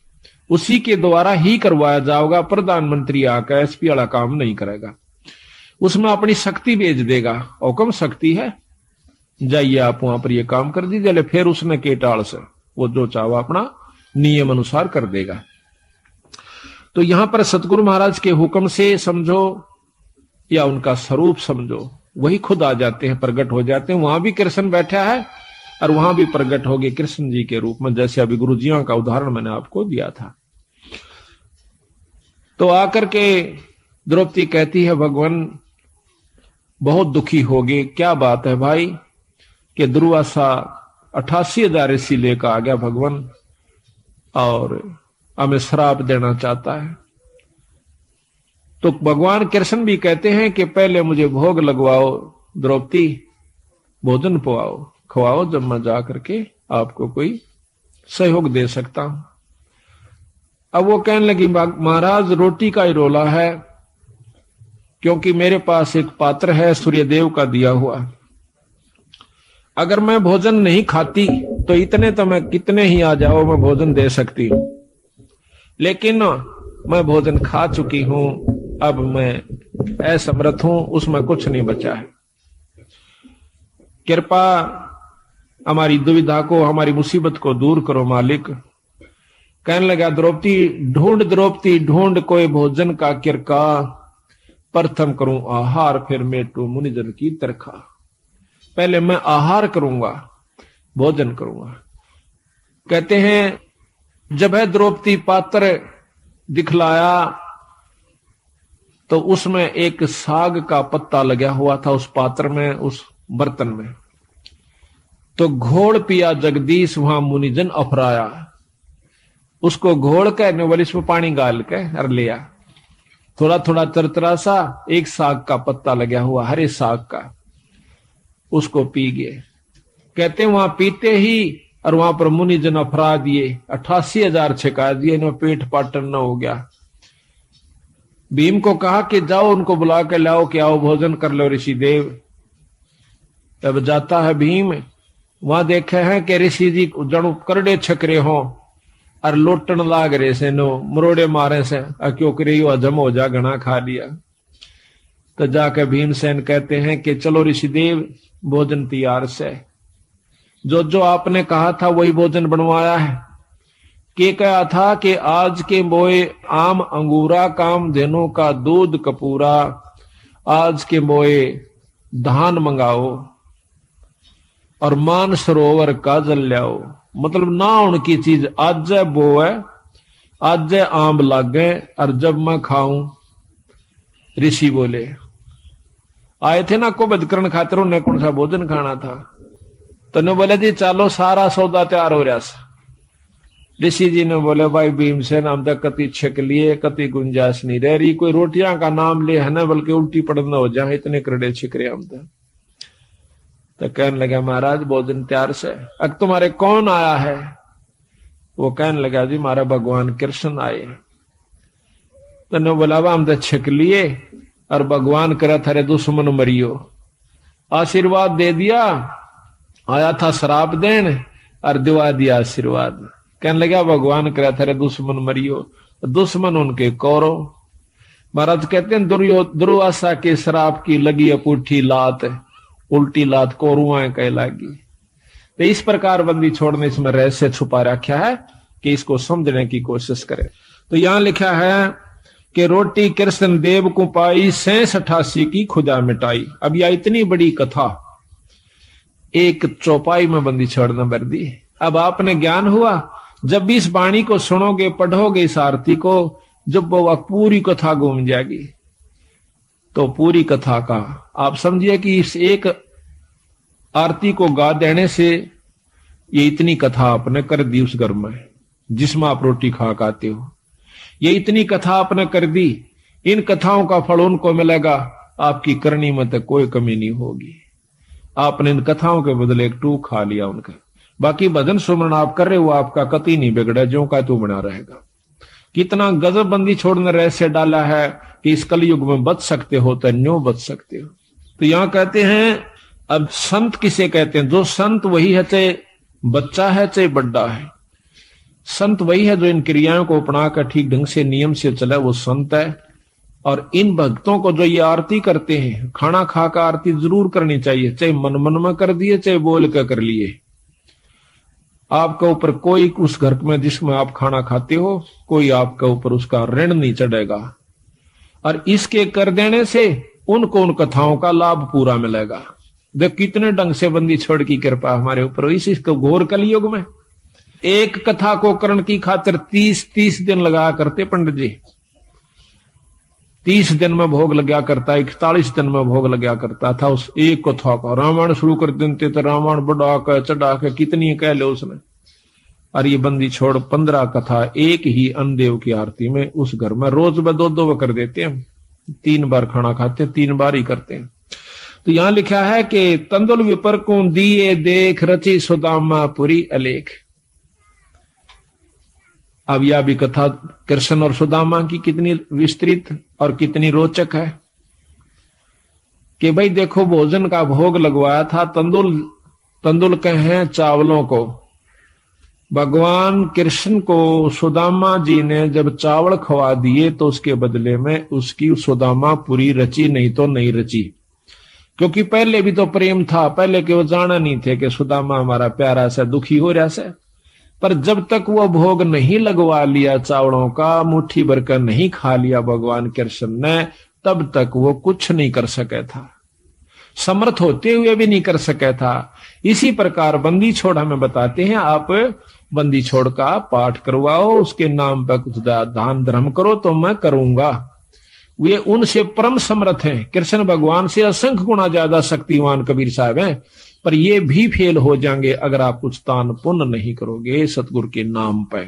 उसी के द्वारा ही करवाया जाएगा। प्रधानमंत्री आकर एसपी वाला काम नहीं करेगा, उसमें अपनी शक्ति भेज देगा। हुक्म शक्ति है, जाइए आप वहां पर ये काम कर दीजिए, फिर उसने केटाल से वो जो चाहा अपना नियम अनुसार कर देगा। तो यहां पर सतगुरु महाराज के हुक्म से समझो या उनका स्वरूप समझो, वही खुद आ जाते हैं, प्रकट हो जाते हैं। वहां भी कृष्ण बैठा है और वहां भी प्रकट हो गए कृष्ण जी के रूप में, जैसे अभी गुरु जियों का उदाहरण मैंने आपको दिया था। तो आकर के द्रौपदी कहती है भगवान बहुत दुखी हो गए। क्या बात है भाई? कि दुर्वासा 88,000 ऋषि लेकर आ गया भगवान, और हमें श्राप देना चाहता है। तो भगवान कृष्ण भी कहते हैं कि पहले मुझे भोग लगवाओ द्रौपदी, भोजन पवाओ, खवाओ, जब मैं जा करके आपको कोई सहयोग दे सकता हूं। अब वो कहने लगी महाराज रोटी का ही रोला है, क्योंकि मेरे पास एक पात्र है सूर्यदेव का दिया हुआ, अगर मैं भोजन नहीं खाती तो इतने तो मैं कितने ही आ जाओ मैं भोजन दे सकती हूं, लेकिन मैं भोजन खा चुकी हूं, अब मैं असमर्थ हूं, उसमें कुछ नहीं बचा है। कृपा हमारी दुविधा को, हमारी मुसीबत को दूर करो मालिक। कहने लगा द्रौपदी ढूंढ कोई भोजन का किरका, प्रथम करूं आहार फिर मेटू मुनिजन की तरखा। पहले मैं आहार करूंगा, भोजन करूंगा। कहते हैं जब है द्रौपदी पात्र दिखलाया तो उसमें एक साग का पत्ता लगा हुआ था उस पात्र में, उस बर्तन में। तो घोड़ पिया जगदीश वहां मुनिजन अफराया। उसको घोड़ कहने वाले इसमें पानी गाल के और लिया, थोड़ा थोड़ा तरतरा सा, एक साग का पत्ता लगा हुआ हरे साग का, उसको पी गए। कहते वहां पीते ही और वहां पर मुनिजन अफरा दिए, 88,000 छिका दिए, इनमें पेट पाटन न हो गया। भीम को कहा कि जाओ उनको बुला के लाओ कि आओ भोजन कर लो ऋषिदेव। तब जाता है भीम, वहां देखे हैं कि ऋषि जी जणु करड़े छकरे हो और लोटन लाग रहे से, नो मरोड़े मारे से, क्यों करे हजम हो जा, घना खा लिया। तो जाकर भीमसेन कहते हैं कि चलो ऋषिदेव भोजन तैयार से, जो जो आपने कहा था वही भोजन बनवाया है। के कहा था कि आज के बोए आम अंगूरा, काम धेनु का दूध कपूरा, आज के बोए धान मंगाओ और मान सरोवर का जल लाओ। मतलब ना उनकी चीज आज बो है, आज आम लागे और जब मैं खाऊं। ऋषि बोले आए थे ना को बदकरण खातिर, उन्हें कौन सा भोजन खाना था। तो ने बोले जी चलो सारा सौदा तैयार हो रहा। ऋषि जी ने बोले भाई भीमसेन, हम तो कति छक लिए, कति गुंजाइश नहीं रह रही, कोई रोटियां का नाम ले है ना, बल्कि उल्टी पड़ना हो जाए, इतने करड़े छिक रहे हम तो कहने लगा महाराज भोजन तैयार से। अब तुम्हारे कौन आया है? वो कहने लगा जी हमारा भगवान कृष्ण आए। तो ने बोला हम तो छिक लिए और भगवान करे थारे दुश्मन मरियो, आशीर्वाद दे दिया, आया था शराब देन और दिवा दिया आशीर्वाद। कहने लगा भगवान करे थारे दुश्मन मरियो, दुश्मन उनके कौरव। महाराज कहते हैं दुर्वासा के शराब की लगी अपूठी लात, उल्टी लात कौरुआं कह लागी। तो इस प्रकार बंदी छोड़ने इसमें रहस्य छुपा रखा है कि इसको समझने की कोशिश करें। तो यहां लिखा है कि रोटी कृष्ण देव को पाई, 86 की खुदा मिटाई। अब यह इतनी बड़ी कथा एक चौपाई में बंदी छोड़ना भर दी। अब आपने ज्ञान हुआ, जब भी इस वाणी को सुनोगे, पढ़ोगे इस आरती को, जब वो पूरी कथा घूम जाएगी, तो पूरी कथा का आप समझिए कि इस एक आरती को गा देने से ये इतनी कथा आपने कर दी उस घर में जिसमें आप रोटी खा खाते हो। ये इतनी कथा आपने कर दी, इन कथाओं का फल उनको मिलेगा, आपकी करनी में तो कोई कमी नहीं होगी। आपने इन कथाओं के बदले एक टूक खा लिया उनका। बाकी भजन सुमरण आप कर रहे हो, आपका कति नहीं बिगड़ा, जो का तू बना रहेगा। कितना गजब बंदी छोड़ने रहस्य डाला है कि इस कलयुग में बच सकते हो तो न्यों बच सकते हो। तो यहां कहते हैं, अब संत किसे कहते हैं? जो संत वही है, चाहे बच्चा है चाहे बड्डा है। संत वही है जो इन क्रियाओं को अपना कर ठीक ढंग से नियम से चला, वो संत है। और इन भक्तों को जो ये आरती करते हैं, खाना खाकर आरती जरूर करनी चाहिए, चाहे मन मन में कर दिए चाहे बोल कर कर लिए। आपके ऊपर कोई उस घर में जिसमें आप खाना खाते हो, कोई आपके ऊपर उसका ऋण नहीं चढ़ेगा। और इसके कर देने से उनको उन कथाओं का लाभ पूरा मिलेगा। देख कितने ढंग से बंदी छोड़ की कृपा हमारे ऊपर। इसको घोर कलयुग में एक कथा को करण की खातिर 30 दिन लगा करते पंडित जी। 30 दिन में भोग लगा करता, 41 दिन में भोग लगा करता था उस एक कथा का। रामायण शुरू कर देते तो रामायण बढ़ा कर चढ़ा कर कितनी कह लो उसने। और ये बंदी छोड़ 15 कथा एक ही अन्नदेव की आरती में उस घर में रोज में 2 कर देते हैं। 3 बार खाना खाते, 3 बार ही करते हैं। तो यहां लिखा है कि तंदुल विपर को दिए देख, रची सुदामा पुरी अलेख। अब यह भी कथा कृष्ण और सुदामा की कितनी विस्तृत और कितनी रोचक है कि भाई देखो, भोजन का भोग लगवाया था, तंदुल कहे चावलों को। भगवान कृष्ण को सुदामा जी ने जब चावल खवा दिए तो उसके बदले में उसकी सुदामा पूरी रची, नहीं तो नहीं रची। क्योंकि पहले भी तो प्रेम था, पहले के वो जाना नहीं थे कि सुदामा हमारा प्यारा सा दुखी हो रहा से। पर जब तक वो भोग नहीं लगवा लिया चावलों का, मुट्ठी भर कर नहीं खा लिया भगवान कृष्ण ने, तब तक वो कुछ नहीं कर सके था, समर्थ होते हुए भी नहीं कर सके था। इसी प्रकार बंदी छोड़ हमें बताते हैं, आप बंदी छोड़ का पाठ करवाओ, उसके नाम पर कुछ दान धर्म करो तो मैं करूंगा। वे उनसे परम समर्थ हैं, कृष्ण भगवान से असंख्य गुना ज्यादा शक्तिवान कबीर साहब हैं। पर ये भी फेल हो जाएंगे अगर आप कुछ दान पुण्य नहीं करोगे सतगुरु के नाम पे।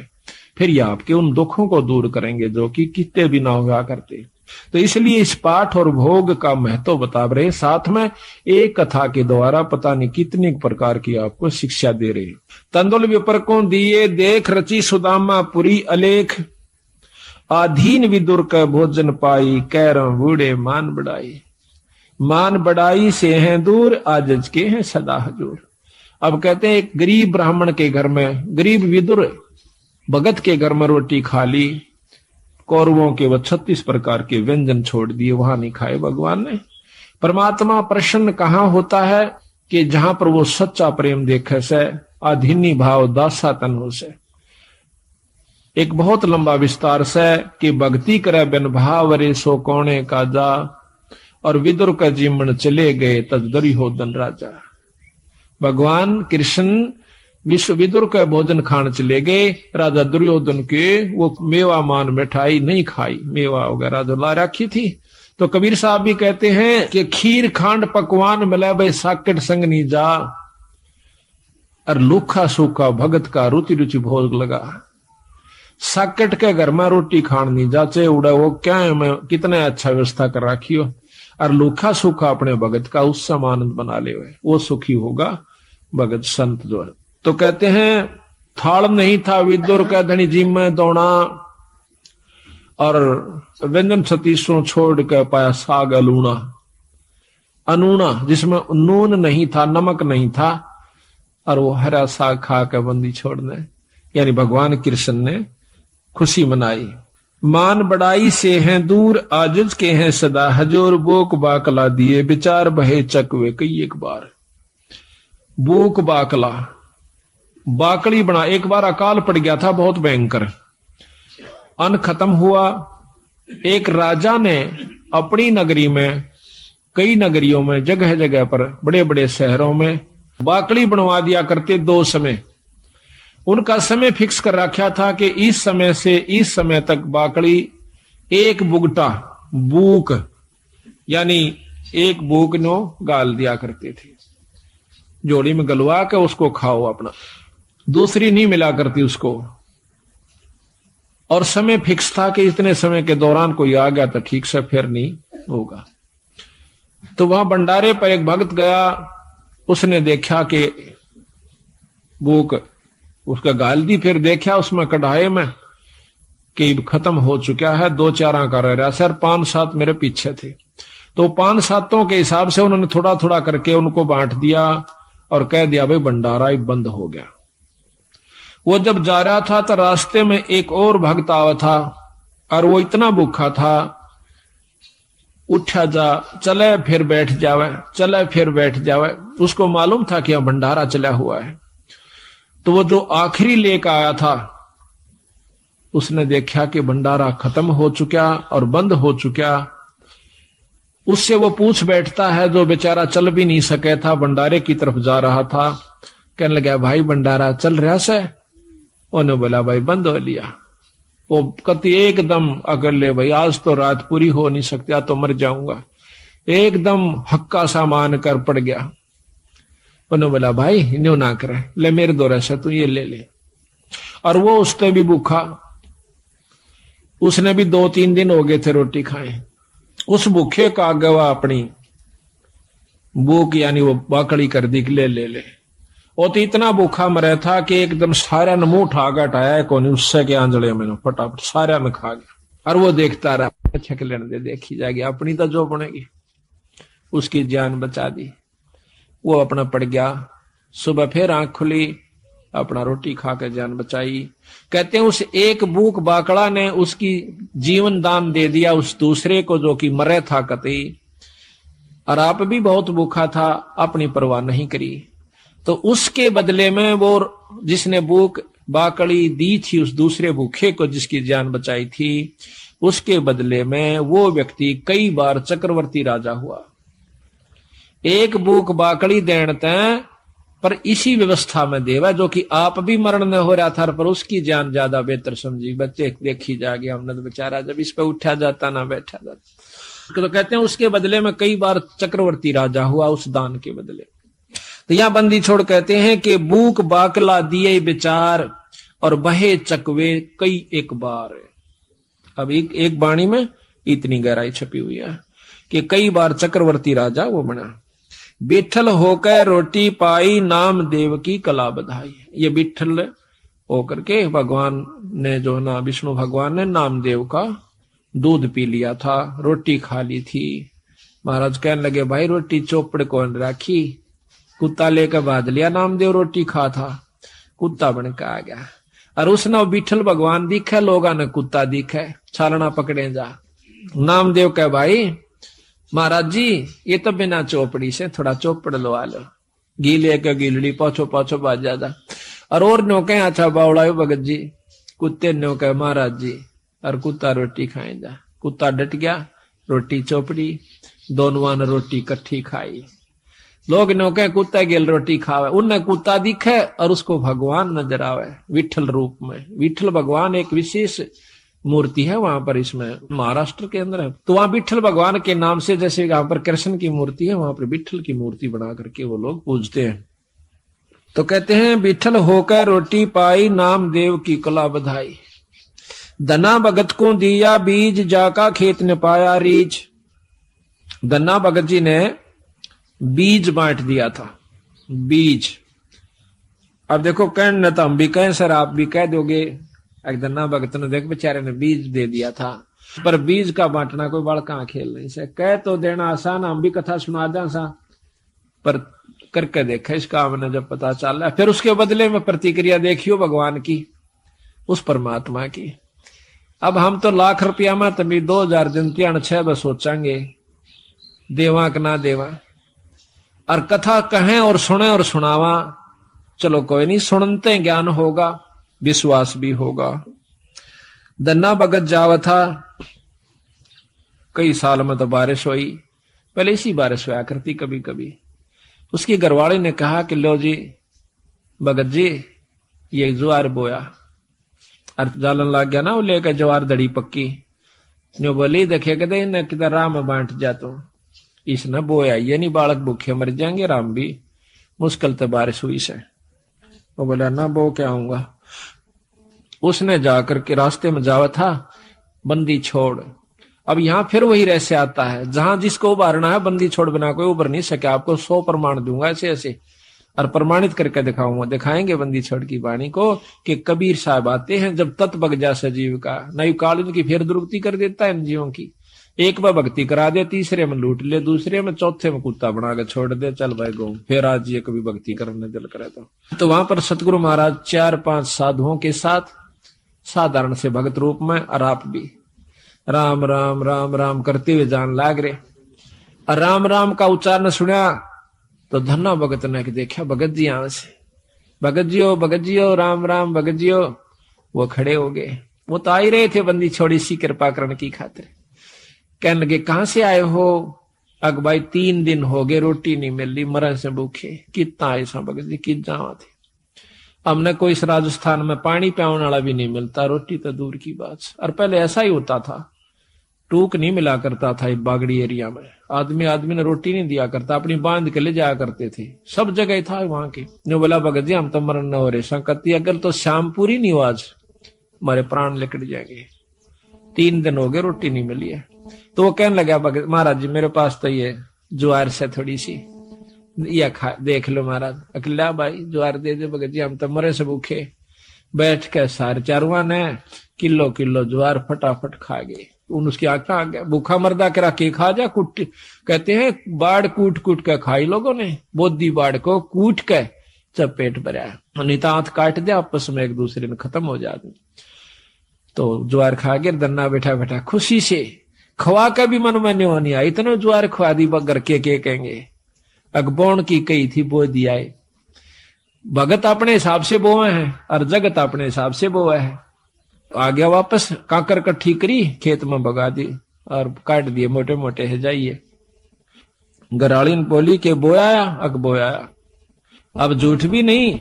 फिर ये आपके उन दुखों को दूर करेंगे जो कि कितने भी ना हुआ करते। तो इसलिए इस पाठ और भोग का महत्व बता रहे, साथ में एक कथा के द्वारा पता नहीं कितने प्रकार की आपको शिक्षा दे रहे। तंदुल विपर को दिए देख रची सुदामा पुरी अलेख, आधीन विदुर का भोजन पाई, कैर बूढ़े मान बढ़ाई। मान बढ़ाई से हैं दूर, आजज के हैं सदा हजूर। अब कहते हैं एक गरीब ब्राह्मण के घर में, गरीब विदुर भगत के घर में रोटी खा ली, कौरवों के वो 36 प्रकार के व्यंजन छोड़ दिए, वहां नहीं खाए भगवान ने। परमात्मा प्रसन्न कहां होता है कि जहां पर वो सच्चा प्रेम देखे से, अधीनी भाव दासा तन हो से। एक बहुत लंबा विस्तार से कि भक्ति करे बिन भाव रे सो कौने का जा, और विदुर का जीवन चले गए तजदरी हो धन राजा। भगवान कृष्ण विश्व विदुर का भोजन खान चले गए, राजा दुर्योधन के वो मेवा मान मिठाई नहीं खाई, मेवा वगैरह जो ला रखी थी। तो कबीर साहब भी कहते हैं कि खीर खांड पकवान मिला भाई साकट संग नहीं जा, और लूखा सूखा भगत का रुचि रुचि भोग लगा। साकट के घर में रोटी खान नहीं जाचे उड़ा, वो क्या है मैं कितने अच्छा व्यवस्था कर रखी हो, और लूखा सूखा अपने भगत का उससे आनंद बना ले, वो सुखी होगा भगत संत जो है। तो कहते हैं थाल नहीं था विदुर का धनी जी में दौड़ा, और व्यंजन 36 छोड़ के पाया साग अलूना, अनूना जिसमें नून नहीं था, नमक नहीं था, और वो हरा साग खा के बंदी छोड़ने, यानी भगवान कृष्ण ने खुशी मनाई। मान बढ़ाई से हैं दूर, आजिज के हैं सदा हजूर, बोक बाकला दिए विचार बहे चकवे कई एक बार। बोक बाकला बाकड़ी बना, एक बार अकाल पड़ गया था बहुत भयंकर, अन्न खत्म हुआ। एक राजा ने अपनी नगरी में, कई नगरियों में, जगह जगह पर, बड़े बड़े शहरों में बाकड़ी बनवा दिया करते 2 समय। उनका समय फिक्स कर रखा था कि इस समय से इस समय तक बाकड़ी एक बुगटा बूक, यानी एक बूक नो गाल दिया करते थे, जोड़ी में गलवा के उसको खाओ अपना, दूसरी नहीं मिला करती उसको। और समय फिक्स था कि इतने समय के दौरान कोई आ गया तो ठीक से फिर नहीं होगा। तो वहां भंडारे पर एक भक्त गया, उसने देखा कि भूख उसका गाल दी, फिर देखा उसमें कढ़ाई में कि खत्म हो चुका है, 2-4 का रह रहा सर, 5-7 मेरे पीछे थे। तो 5-7 के हिसाब से उन्होंने थोड़ा थोड़ा करके उनको बांट दिया और कह दिया भाई भंडारा ही बंद हो गया। वो जब जा रहा था तो रास्ते में एक और भक्त आवा था, और वो इतना भूखा था, उठा जा चले फिर बैठ जावे, चले फिर बैठ जावे। उसको मालूम था कि यह भंडारा चला हुआ है। तो वो जो आखिरी लेकर आया था, उसने देखा कि भंडारा खत्म हो चुका और बंद हो चुका। उससे वो पूछ बैठता है, जो बेचारा चल भी नहीं सके था, भंडारे की तरफ जा रहा था, कहने लगा भाई भंडारा चल रहा से? उन्होंने बोला भाई बंद हो लिया। वो कति एकदम अगर ले भाई आज तो रात पूरी हो नहीं सकती, तो मर जाऊंगा, एकदम हक्का सा मान कर पड़ गया। उन्होंने बोला भाई न्यू ना करे, ले मेरे दौरे से तू ये ले ले। और वो उसने भी भूखा, उसने भी 2-3 दिन हो गए थे रोटी खाए। उस भूखे का गवा अपनी भूख यानी वो बाकड़ी कर दी ले ले ले। वो तो इतना भूखा मरा था कि एकदम सारा ने मुंह ठागा टाया को नहीं, उससे के आंजड़े में फटाफट सारा में खा गया। और वो देखता रहा, अच्छा के लेने दे, देखी जाएगी अपनी तो जो बनेगी। उसकी जान बचा दी, वो अपना पड़ गया। सुबह फिर आंख खुली, अपना रोटी खा के जान बचाई। कहते हैं उस एक भूख बाकड़ा ने उसकी जीवन दान दे दिया उस दूसरे को जो कि मरे था कतई। और आप भी बहुत भूखा था, अपनी परवाह नहीं करी। तो उसके बदले में वो जिसने भूख बाकड़ी दी थी उस दूसरे भूखे को जिसकी जान बचाई थी, उसके बदले में वो व्यक्ति कई बार चक्रवर्ती राजा हुआ। एक भूख बाकड़ी देते पर इसी व्यवस्था में देवा जो कि आप भी मरण न हो रहा था, पर उसकी जान ज्यादा बेहतर समझी। बच्चे देखी जाएगी, हमने तो बेचारा जब इस पे उठा जाता ना बैठा जाता। तो कहते हैं उसके बदले में कई बार चक्रवर्ती राजा हुआ उस दान के बदले। तो यहां बंदी छोड़ कहते हैं कि बूक बाकला दिए विचार और बहे चकवे कई एक बार। अब एक वाणी में इतनी गहराई छपी हुई है कि कई बार चक्रवर्ती राजा वो बना। बिठल होकर रोटी पाई नाम देव की कला बधाई। ये बिठल होकर के भगवान ने जो ना विष्णु भगवान ने नामदेव का दूध पी लिया था, रोटी खा ली थी। महाराज कहने लगे भाई रोटी चौपड़ कौन राखी? कुत्ता लेकर बांध लिया, नामदेव रोटी खा था, कुत्ता बन के आ गया। और उसने बिठल भगवान दिखे, लोगा ने कुत्ता दिखे, छालना पकड़े जा। नामदेव कह भाई महाराज जी ये तो बिना चौपड़ी से थोड़ा चौपड़ लो आ लो, घी लेकर गीलड़ी पाछो पाछो बाज जा। और नो कहे अच्छा बावड़ा भगत जी, कुत्ते नो कहे महाराज जी, और कुत्ता रोटी खाए जा। कुत्ता डट गया, रोटी चौपड़ी, दोनों ने रोटी इकट्ठी खाई। लोग नो कहे कुत्ता गेल रोटी खावे, उनने कुत्ता दिखे और उसको भगवान नजर आवे विठल रूप में। विठल भगवान एक विशेष मूर्ति है वहां पर, इसमें महाराष्ट्र के अंदर है। तो वहां विठल भगवान के नाम से, जैसे यहाँ पर कृष्ण की मूर्ति है, वहां पर विठल की मूर्ति बना करके वो लोग पूजते हैं। तो कहते हैं विठल होकर रोटी पाई नाम देव की कला बधाई। धना भगत को दिया बीज जाका खेत ने पाया रीछ। धना भगत जी ने बीज बांट दिया था, बीज। अब देखो कहने तो हम भी कहें सर, आप भी कह दोगे एक धना भगत ने देख बेचारे ने बीज दे दिया था, पर बीज का बांटना कोई बड़का खेल नहीं से। कह तो देना आसान, हम भी कथा सुना दें सा, पर करके देखा इस काम ने जब पता चल रहा है, फिर उसके बदले में प्रतिक्रिया देखियो भगवान की, उस परमात्मा की। अब हम तो लाख रुपया में तभी 2000 जनतियां 6 बस सोचांगे देवा कि ना देवा, और कथा कहें और सुने और सुनावा, चलो कोई नहीं, सुनते ज्ञान होगा, विश्वास भी होगा। धन्ना भगत जावा था, कई साल में तो बारिश हुई, पहले इसी बारिश हुआ करती कभी कभी। उसकी घरवाली ने कहा कि लो जी भगत जी ये ज्वार बोया, और जालन लग गया ना, वो लेकर ज्वार दड़ी पक्की, जो बोली देखे कहते इन्हें किधर राम बांट जा, तो इसने बोया ये नहीं, बालक भूखे मर जाएंगे, राम भी मुश्किल तो बारिश हुई से। वो बोला ना बो क्या आऊंगा। उसने जाकर के रास्ते में जावा था, बंदी छोड़। अब यहां फिर वही रहस्य आता है, जहां जिसको उबारना है बंदी छोड़ बिना कोई उबर नहीं सके। आपको 100 प्रमाण दूंगा ऐसे ऐसे, और प्रमाणित करके दिखाऊंगा, दिखाएंगे बंदी छोड़ की वाणी को कि कबीर साहब आते हैं जब तत् बग जा सजीव का, नई काल इनकी फिर दुरुक्ति कर देता है इन जीवों की। एक बार भक्ति करा दे, तीसरे में लूट ले, दूसरे में, चौथे में कुत्ता बना के छोड़ दे, चल भाई गो, फिर आज ये कभी भक्ति करने दिल करे तो वहां पर सतगुरु महाराज 4-5 साधुओं के साथ साधारण से भगत रूप में, और आप भी राम राम राम राम करते हुए जान लाग रहे। और राम राम का उच्चारण सुना तो धन्ना भगत ने देखा भगत जी यहां से, भगत जी हो राम राम भगत जी हो। वो खड़े हो गए, वो तो आ ही रहे थे बंदी छोड़ी सी कृपा करने की खातिर। कहने लगे कहां से आए हो? अग भाई 3 दिन हो गए रोटी नहीं मिल रही, मरण से भूखे। कितना ऐसा भगत जी कित जावा थे, हमने कोई इस राजस्थान में पानी पियाने वाला भी नहीं मिलता, रोटी तो दूर की बात। और पहले ऐसा ही होता था, टूक नहीं मिला करता था बागड़ी एरिया में, आदमी ने रोटी नहीं दिया करता, अपनी बांध के ले जाया करते थे, सब जगह था वहां के। जो बोला भगत जी हम तो मरण न हो रहे, संकति अगर तो शाम पूरी नहीं हो आज हमारे प्राण निकट जाएंगे, 3 दिन हो गए रोटी नहीं मिली है। तो वो कहने लगा भगत महाराज जी मेरे पास तो ये ज्वार से थोड़ी सी या खा देख लो महाराज। अकेला भाई ज्वार दे दे भगत जी, हम तो मरे से भूखे। बैठ के सारे चारुआ ने किलो किलो ज्वार फटाफट खा गए। उन उसकी आंखें आ गया, भूखा मर्दा करा के खा जा, कुट कहते हैं बाढ़ कूट कूट के खाई लोगों ने, बोधी बाढ़ को कूट के जब पेट भरा, नितांत काट दिया, आपस में एक दूसरे में खत्म हो जाते। तो ज्वार खा गए, धन्ना बैठा बैठा खुशी से खवा का भी मन में नहीं आई, इतने ज्वार खवा दी बगर के कहेंगे। अगबोण की कही थी बो दिया, भगत अपने हिसाब से बोए हैं और जगत अपने हिसाब से बोए है। आ गया वापस, काकर कट्ठी करी, खेत में भगा दी और काट दिए मोटे मोटे है जाइए। गरालीन बोली के बोया अग बोया, अब झूठ भी नहीं,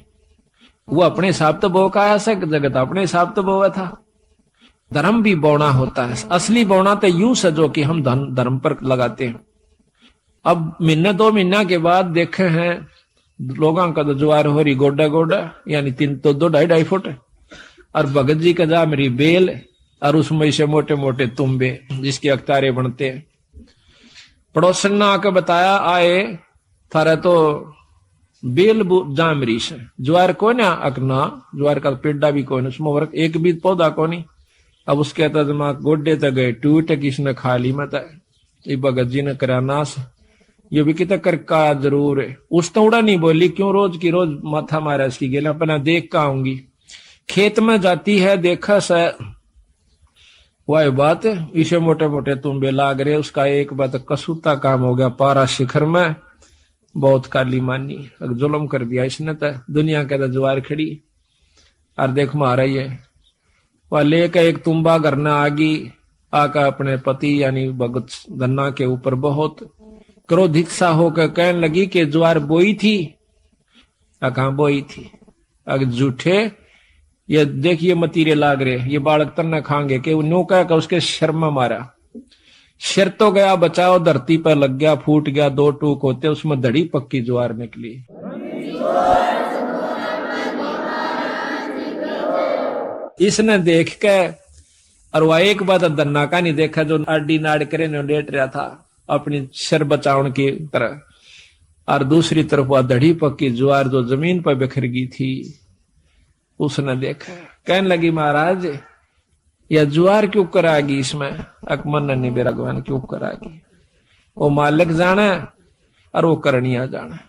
वो अपने हिसाब तो बो का आया से, जगत अपने हिसाब तो बोया था। धर्म भी बौना होता है, असली बौना तो यूं सजो कि हम धर्म पर लगाते हैं। अब 1-2 महीना के बाद देखे हैं लोगों का तो ज्वार हो रही गोडा गोडा, यानी 3 तो 2-2.5 फुट, और भगत जी का जा मेरी बेल, और उसमें से मोटे मोटे तुम्बे जिसके अख्तारे बनते हैं। पड़ोसन ने आके बताया, आए थारा तो बेल जामरी से, ज्वार को ना अकना, ज्वार का पेड़ा भी कोई, उसमें वर्क एक भी पौधा को नहीं। अब उसके दिमाग गोडे तक गए टूट, किसने खा ली मत। ये भगत जी ने करा नाश, ये भी कितना कर का जरूर है। उस तो उड़ा नहीं बोली, क्यों रोज की रोज माथा मारा इसकी गेला, अपना देख का आऊंगी। खेत में जाती है, देखा से वह बात, इसे मोटे मोटे तुम्बे लाग रहे। उसका एक बात कसूता काम हो गया, पारा शिखर में बहुत काली मानी, जुल्म कर दिया इसने। तो दुनिया के ज्वार खड़ी और देख मारा ही है। वह लेकर एक तुम्बा करना आगी, आका अपने पति यानी भगत धन्ना के ऊपर बहुत क्रोधित सा होकर कहने लगी कि ज्वार बोई थी। कहां बोई थी? अगर झूठे, ये देखिए मतीरे लाग रहे, ये बालक तन्ना खाएंगे कि नो कह उसके शर्मा मारा। सिर तो गया बचाओ, धरती पर लग गया, फूट गया, 2 टूक होते, उसमें धड़ी पक्की ज्वार निकली। इसने देख के, और वह एक बात धन्ना का नहीं देखा, जो आडी नाड़ करे ने लेट रहा था अपनी सिर बचावन की तरह, और दूसरी तरफ वह धड़ी पक्की ज्वार जो जमीन पर बिखर गई थी, उसने देखा। कहने लगी, महाराज यह ज्वार क्यों करागी इसमें? अकमन ने बेरगवान क्यों करागी? वो मालिक जाना और वो करनिया जाना।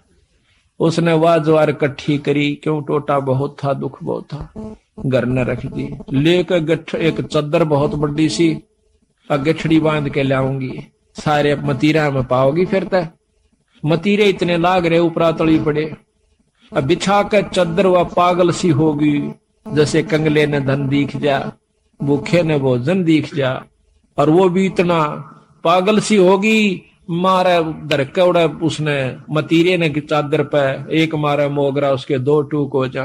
उसने वह ज्वार इकट्ठी करी, क्यों टोटा बहुत था, दुख बहुत था, घर न रख दी। लेकर एक चद्दर बहुत बड़ी सी गठड़ी बांध के लाऊंगी, सारे मतीरा में पाओगी। फिर तक मतीरे इतने लाग रहे, ऊपरा तली पड़े। अब बिछा कर चद्दर वह पागल सी होगी, जैसे कंगले ने धन दीख जा, भूखे ने भोजन दीख जा। और वो भी इतना पागल सी होगी, मारा धरका उड़ा उसने मतीरे ने चादर पे, एक मारा मोगरा, उसके 2 टूक हो जा,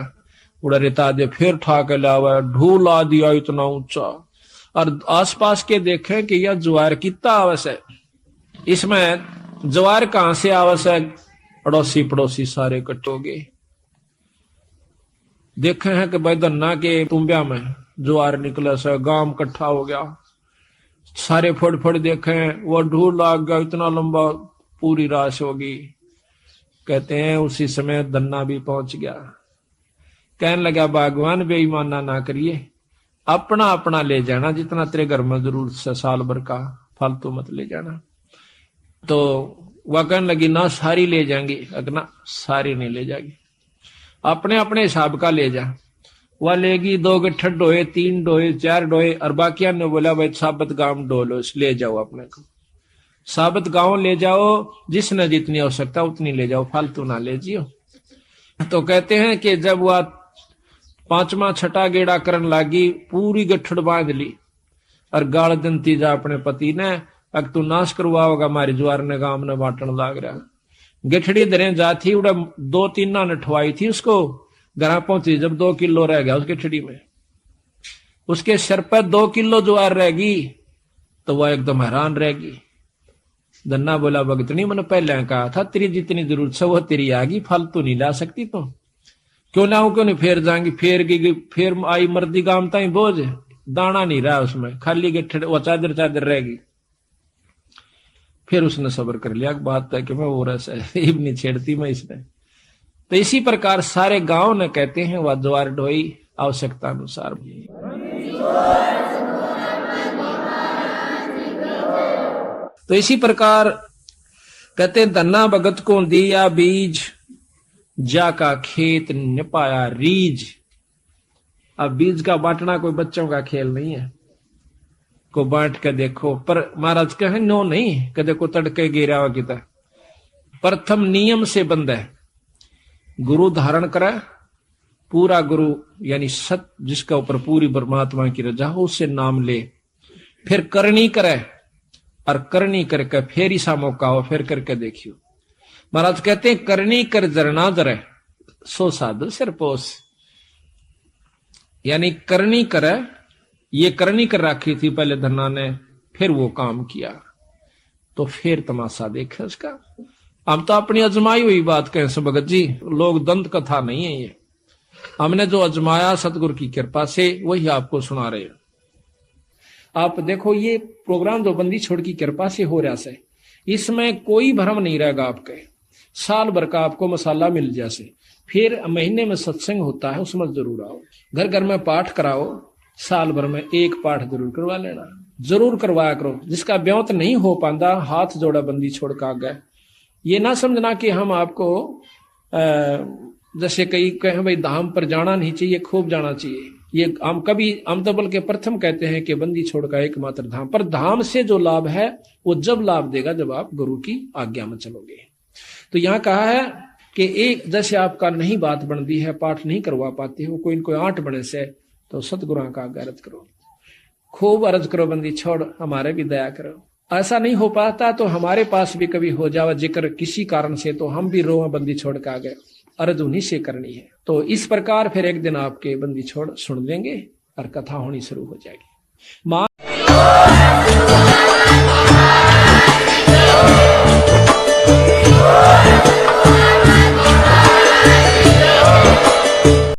उड़ा रेता दे, फिर ठा के लावा, ढूला दिया इतना ऊंचा। और आसपास के देखे कि यह ज्वार कितना आवश्य है, इसमें ज्वार कहां से आवश्य है। अड़ोसी पड़ोसी सारे इकट्ठे हो गए, देखे हैं कि भाई धन्ना के तुम्बिया में ज्वार निकला से, गांव इकट्ठा हो गया, सारे फड़ फड़ देखे, वो ढूल लाग गया, इतना लंबा, पूरी राश होगी। कहते हैं उसी समय धन्ना भी पहुंच गया। कहने लगा, भगवान बेईमाना ना करिए, अपना अपना ले जाना, जितना तेरे घर में जरूरत से साल भर का, फालतू मत ले जाना। तो वह कहने लगी, ना सारी ले जाएंगी। अगना सारी नहीं ले जाएगी, अपने अपने हिसाब का ले जा। वह लेगी 2 गट्ठर डोए, 3 डोए, 4 डोए, और बाकिया ने बोला, भाई साबत गांव डोलो, ले जाओ अपने को, साबत गांव ले जाओ, जिसने जितनी आवश्यकता उतनी ले जाओ, फालतू ना ले जियो। तो कहते हैं कि जब वह 5वां 6ठा गेड़ा करन लागी, पूरी गठड़ बांध ली और गाल दंती जा अपने पति ने, अग तू नाश करवाओगा हमारी ज्वार ने, गांव ने बांटन लाग रहा। गठड़ी दरे जाती, उड़ा 2-3 नठवाई थी उसको, घर पहुंची जब 2 किलो रह गया उस गठड़ी में, उसके सिर पर 2 किलो ज्वार रहेगी, तो वह एकदम हैरान रहेगी। धन्ना बोला, भगतनी मैंने पहले कहा था, तेरी जितनी जरूरत है वो तेरी आगी, फालतू नहीं ला सकती तुम। क्यों लाऊं, क्यों नहीं? फेर जाएंगी, फेर आई मर्दी गांव ताई बोझ, दाना नहीं रहा उसमें, खाली गठड़ वो चादर चादर रहेगी। फिर उसने सब्र कर लिया, बात है कि मैं वो रस नहीं छेड़ती मैं इसने। तो इसी प्रकार सारे गांव ने कहते हैं वह ज्वार ढोई आवश्यकता अनुसार। तो इसी प्रकार कहते हैं, धन्ना भगत को दिया बीज, जाका खेत न पाया रीज। अब बीज का बांटना कोई बच्चों का खेल नहीं है, को बांट के देखो। पर महाराज कहे नो नहीं, कदे को तड़के गिरा हुआ किता। प्रथम नियम से बंद है, गुरु धारण करे, पूरा गुरु यानी सत, जिसका ऊपर पूरी परमात्मा की रजा हो, उससे नाम ले, फिर करनी करे, और करनी करके फिर ईसा मौका हो, फिर करके देखियो। महाराज कहते हैं, करनी कर जरना जरे, सो साधु सिरपोस। यानी करनी करे, ये करनी कर रखी थी पहले धन्ना ने, फिर वो काम किया, तो फिर तमाशा देखा उसका। हम तो अपनी अजमाई हुई बात कहें से भगत जी, लोग दंत कथा नहीं है ये, हमने जो अजमाया सतगुरु की कृपा से वही आपको सुना रहे हैं। आप देखो ये प्रोग्राम जो बंदी छोड़ की कृपा से हो रहा है, इसमें कोई भ्रम नहीं रहेगा आपके। साल भर का आपको मसाला मिल जैसे, फिर महीने में सत्संग होता है, उसमें जरूर आओ, घर घर में पाठ कराओ, साल भर में एक पाठ जरूर करवा लेना, जरूर करवाया करो। जिसका ब्याह नहीं हो पाता हाथ जोड़ा बंदी छोड़ का गए। ये ना समझना कि हम आपको जैसे कई कहें भाई धाम पर जाना नहीं चाहिए, खूब जाना चाहिए। ये हम तो बल्कि प्रथम कहते हैं कि बंदी छोड़ का एकमात्र धाम, पर धाम से जो लाभ है वो जब लाभ देगा जब आप गुरु की आज्ञा में चलोगे। तो यहाँ कहा है कि एक जैसे आपका नहीं बात बनती है, पाठ नहीं करवा पाते हो, कोई इनको 8 बने से, तो सतगुरु का आज्ञा अर्ज करो, खूब अर्ज करो, बंदी छोड़ हमारे भी दया करो। ऐसा नहीं हो पाता तो हमारे पास भी कभी हो जावा जिक्र किसी कारण से, तो हम भी रोआ बंदी छोड़ के आ गए, अर्ज उन्हीं से करनी है। तो इस प्रकार फिर एक दिन आपके बंदी छोड़ सुन लेंगे और कथा होनी शुरू हो जाएगी। मां